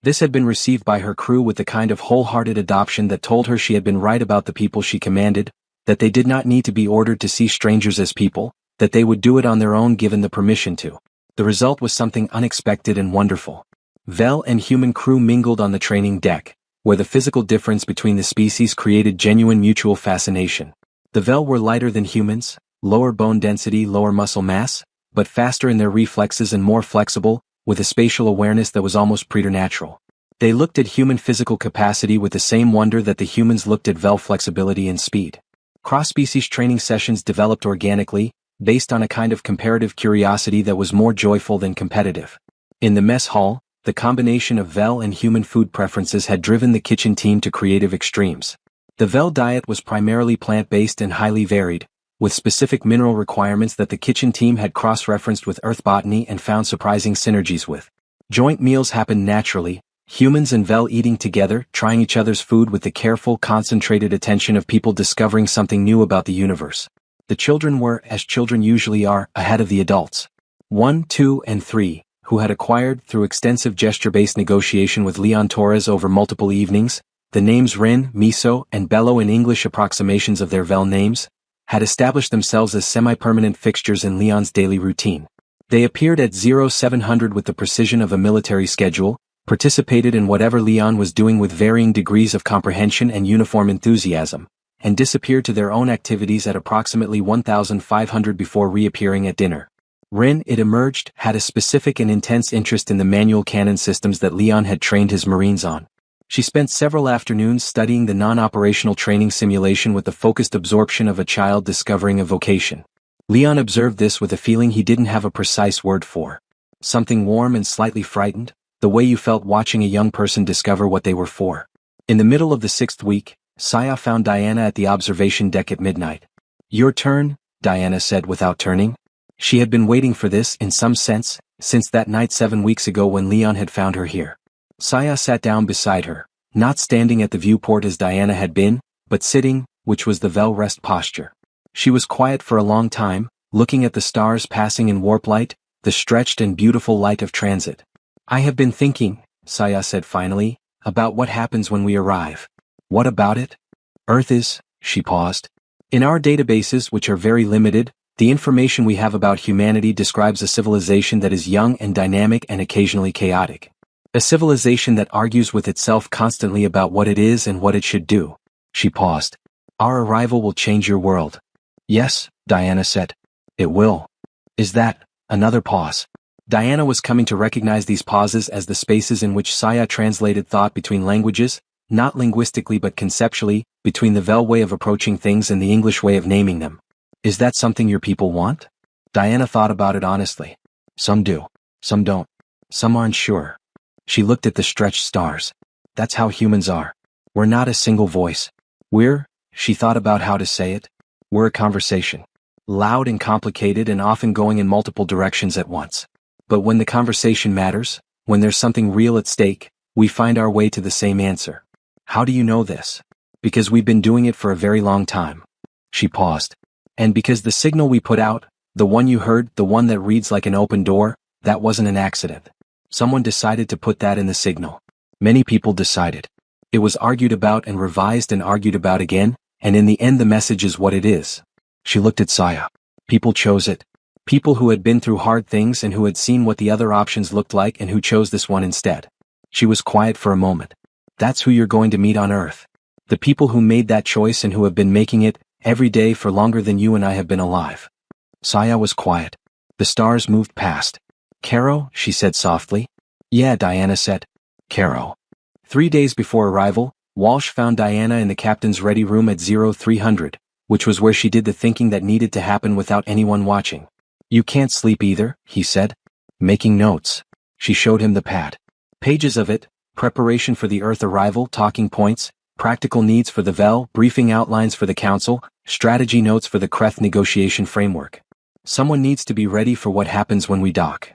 A: This had been received by her crew with the kind of wholehearted adoption that told her she had been right about the people she commanded, that they did not need to be ordered to see strangers as people, that they would do it on their own given the permission to. The result was something unexpected and wonderful. Vel and human crew mingled on the training deck, where the physical difference between the species created genuine mutual fascination. The Vel were lighter than humans, lower bone density, lower muscle mass, but faster in their reflexes and more flexible, with a spatial awareness that was almost preternatural. They looked at human physical capacity with the same wonder that the humans looked at Vel flexibility and speed. Cross-species training sessions developed organically, based on a kind of comparative curiosity that was more joyful than competitive. In the mess hall, the combination of Vel and human food preferences had driven the kitchen team to creative extremes. The Vel diet was primarily plant-based and highly varied, with specific mineral requirements that the kitchen team had cross-referenced with Earth botany and found surprising synergies with. Joint meals happened naturally, humans and Vel eating together, trying each other's food with the careful, concentrated attention of people discovering something new about the universe. The children were, as children usually are, ahead of the adults. 1, 2, and 3. Who had acquired, through extensive gesture-based negotiation with Leon Torres over multiple evenings, the names Rin, Miso, and Bello in English approximations of their Vel names, had established themselves as semi-permanent fixtures in Leon's daily routine. They appeared at 0700 with the precision of a military schedule, participated in whatever Leon was doing with varying degrees of comprehension and uniform enthusiasm, and disappeared to their own activities at approximately 1500 before reappearing at dinner. Rin, it emerged, had a specific and intense interest in the manual cannon systems that Leon had trained his Marines on. She spent several afternoons studying the non-operational training simulation with the focused absorption of a child discovering a vocation. Leon observed this with a feeling he didn't have a precise word for. Something warm and slightly frightened, the way you felt watching a young person discover what they were for. In the middle of the 6th week, Saya found Diana at the observation deck at midnight. "Your turn," Diana said without turning. She had been waiting for this, in some sense, since that night 7 weeks ago when Leon had found her here. Saya sat down beside her, not standing at the viewport as Diana had been, but sitting, which was the Vel rest posture. She was quiet for a long time, looking at the stars passing in warp light, the stretched and beautiful light of transit. "I have been thinking," Saya said finally, "about what happens when we arrive." "What about it?" "Earth is," she paused. "In our databases, which are very limited, the information we have about humanity describes a civilization that is young and dynamic and occasionally chaotic. A civilization that argues with itself constantly about what it is and what it should do." She paused. "Our arrival will change your world." "Yes," Diana said. "It will." "Is that..." Another pause. Diana was coming to recognize these pauses as the spaces in which Saya translated thought between languages, not linguistically but conceptually, between the Vel way of approaching things and the English way of naming them. Is that something your people want? Diana thought about it honestly. Some do. Some don't. Some aren't sure. She looked at the stretched stars. That's how humans are. We're not a single voice. She thought about how to say it. We're a conversation. Loud and complicated and often going in multiple directions at once. But when the conversation matters, when there's something real at stake, we find our way to the same answer. How do you know this? Because we've been doing it for a very long time. She paused. And because the signal we put out, the one you heard, the one that reads like an open door, that wasn't an accident. Someone decided to put that in the signal. Many people decided. It was argued about and revised and argued about again, and in the end the message is what it is. She looked at Saya. People chose it. People who had been through hard things and who had seen what the other options looked like and who chose this one instead. She was quiet for a moment. That's who you're going to meet on Earth. The people who made that choice and who have been making it every day for longer than you and I have been alive. Saya was quiet. The stars moved past. Caro, she said softly. Yeah, Diana said. Caro. 3 days before arrival, Walsh found Diana in the captain's ready room at 0300, which was where she did the thinking that needed to happen without anyone watching. You can't sleep either, he said. Making notes. She showed him the pad. Pages of it, preparation for the Earth arrival, talking points, practical needs for the VEL, briefing outlines for the Council, strategy notes for the Kreth negotiation framework. Someone needs to be ready for what happens when we dock.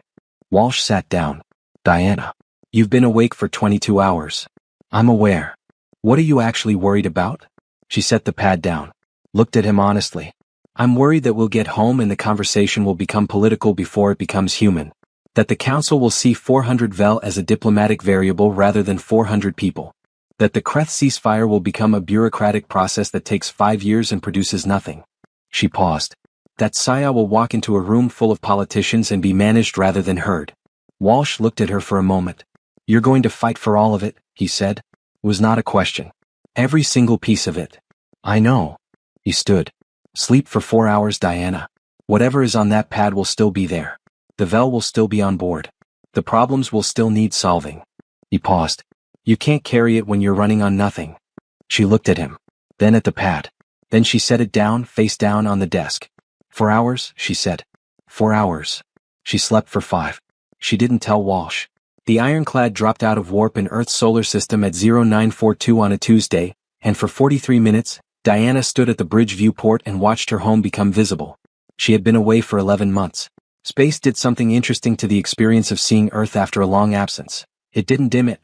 A: Walsh sat down. Diana. You've been awake for 22 hours. I'm aware. What are you actually worried about? She set the pad down. Looked at him honestly. I'm worried that we'll get home and the conversation will become political before it becomes human. That the Council will see 400 VEL as a diplomatic variable rather than 400 people. That the Kreth ceasefire will become a bureaucratic process that takes 5 years and produces nothing. She paused. That Saya will walk into a room full of politicians and be managed rather than heard. Walsh looked at her for a moment. You're going to fight for all of it, he said. It was not a question. Every single piece of it. I know. He stood. Sleep for 4 hours, Diana. Whatever is on that pad will still be there. The VEL will still be on board. The problems will still need solving. He paused. You can't carry it when you're running on nothing. She looked at him. Then at the pad. Then she set it down, face down on the desk. 4 hours, she said. 4 hours. She slept for 5. She didn't tell Walsh. The ironclad dropped out of warp in Earth's solar system at 0942 on a Tuesday, and for 43 minutes, Diana stood at the bridge viewport and watched her home become visible. She had been away for 11 months. Space did something interesting to the experience of seeing Earth after a long absence. It didn't dim it.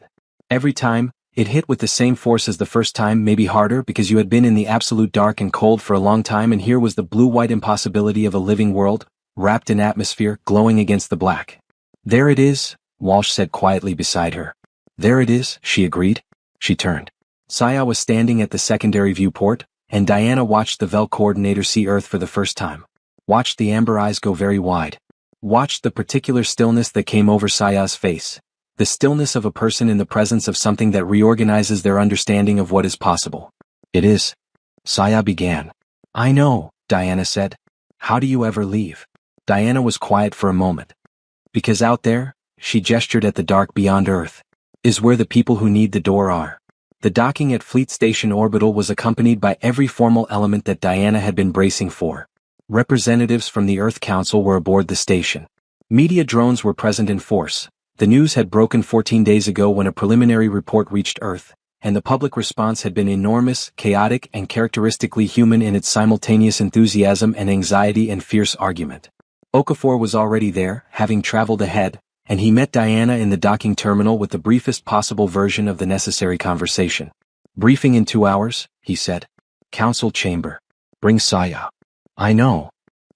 A: Every time, it hit with the same force as the first time, maybe harder because you had been in the absolute dark and cold for a long time, and here was the blue-white impossibility of a living world, wrapped in atmosphere, glowing against the black. There it is, Walsh said quietly beside her. There it is, she agreed. She turned. Saya was standing at the secondary viewport, and Diana watched the VEL coordinator see Earth for the first time. Watched the amber eyes go very wide. Watched the particular stillness that came over Saya's face. The stillness of a person in the presence of something that reorganizes their understanding of what is possible. It is. Saya began. I know, Diana said. How do you ever leave? Diana was quiet for a moment. Because out there, she gestured at the dark beyond Earth, is where the people who need the door are. The docking at Fleet Station Orbital was accompanied by every formal element that Diana had been bracing for. Representatives from the Earth Council were aboard the station. Media drones were present in force. The news had broken 14 days ago when a preliminary report reached Earth, and the public response had been enormous, chaotic, and characteristically human in its simultaneous enthusiasm and anxiety and fierce argument. Okafor was already there, having traveled ahead, and he met Diana in the docking terminal with the briefest possible version of the necessary conversation. Briefing in 2 hours, he said. Council chamber. Bring Saya. I know.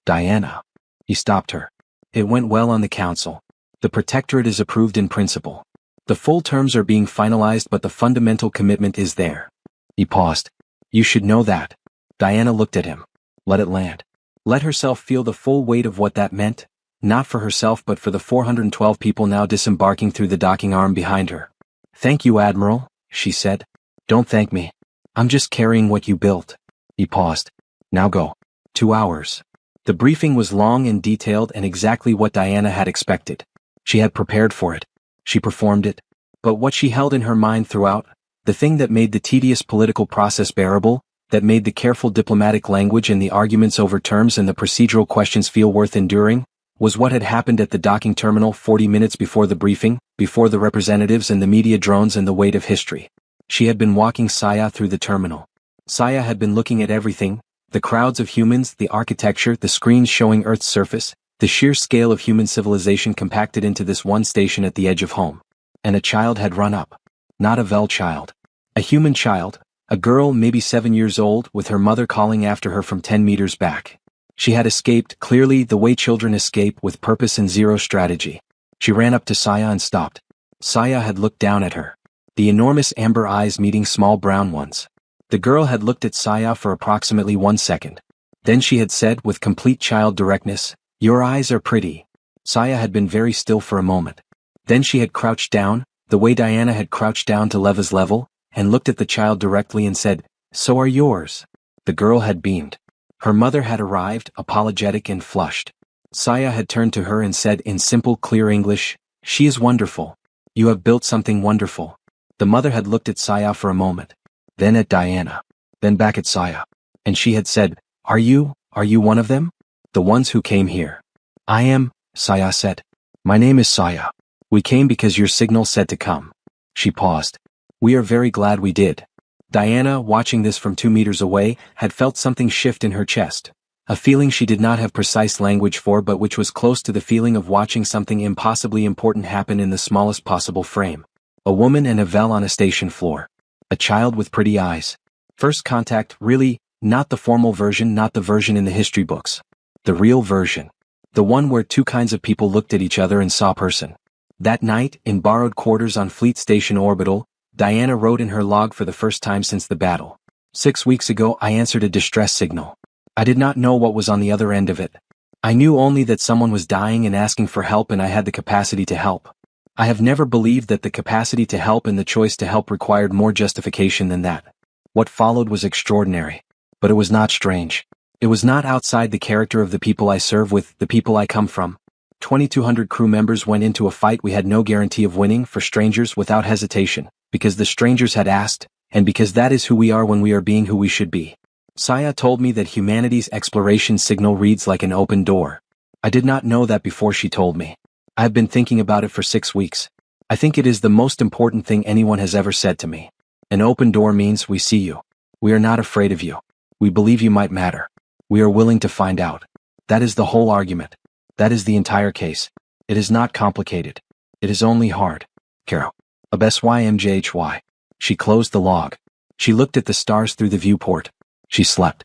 A: Diana. He stopped her. It went well on the council. The protectorate is approved in principle. The full terms are being finalized, but the fundamental commitment is there. He paused. You should know that. Diana looked at him. Let it land. Let herself feel the full weight of what that meant, not for herself but for the 412 people now disembarking through the docking arm behind her. Thank you, Admiral, she said. Don't thank me. I'm just carrying what you built. He paused. Now go. 2 hours. The briefing was long and detailed and exactly what Diana had expected. She had prepared for it. She performed it. But what she held in her mind throughout, the thing that made the tedious political process bearable, that made the careful diplomatic language and the arguments over terms and the procedural questions feel worth enduring, was what had happened at the docking terminal 40 minutes before the briefing, before the representatives and the media drones and the weight of history. She had been walking Saya through the terminal. Saya had been looking at everything, the crowds of humans, the architecture, the screens showing Earth's surface, the sheer scale of human civilization compacted into this one station at the edge of home. And a child had run up. Not a Vel child. A human child, a girl maybe 7 years old, with her mother calling after her from 10 meters back. She had escaped, clearly the way children escape, with purpose and zero strategy. She ran up to Saya and stopped. Saya had looked down at her. The enormous amber eyes meeting small brown ones. The girl had looked at Saya for approximately 1 second. Then she had said with complete child directness, "Your eyes are pretty." Saya had been very still for a moment. Then she had crouched down, the way Diana had crouched down to Leva's level, and looked at the child directly and said, "So are yours." The girl had beamed. Her mother had arrived, apologetic and flushed. Saya had turned to her and said in simple, clear English, "She is wonderful. You have built something wonderful." The mother had looked at Saya for a moment. Then at Diana. Then back at Saya. And she had said, Are you one of them? The ones who came here?" "I am," Saya said. "My name is Saya. We came because your signal said to come." She paused. "We are very glad we did." Diana, watching this from 2 meters away, had felt something shift in her chest. A feeling she did not have precise language for, but which was close to the feeling of watching something impossibly important happen in the smallest possible frame. A woman and a Vel on a station floor. A child with pretty eyes. First contact, really, not the formal version, not the version in the history books. The real version. The one where two kinds of people looked at each other and saw person. That night, in borrowed quarters on Fleet Station Orbital, Diana wrote in her log for the first time since the battle. 6 weeks ago I answered a distress signal. I did not know what was on the other end of it. I knew only that someone was dying and asking for help, and I had the capacity to help. I have never believed that the capacity to help and the choice to help required more justification than that. What followed was extraordinary. But it was not strange. It was not outside the character of the people I serve with, the people I come from. 2,200 crew members went into a fight we had no guarantee of winning, for strangers, without hesitation, because the strangers had asked, and because that is who we are when we are being who we should be. Saya told me that humanity's exploration signal reads like an open door. I did not know that before she told me. I have been thinking about it for 6 weeks. I think it is the most important thing anyone has ever said to me. An open door means we see you. We are not afraid of you. We believe you might matter. We are willing to find out. That is the whole argument. That is the entire case. It is not complicated. It is only hard. Caro. HFY. She closed the log. She looked at the stars through the viewport. She slept.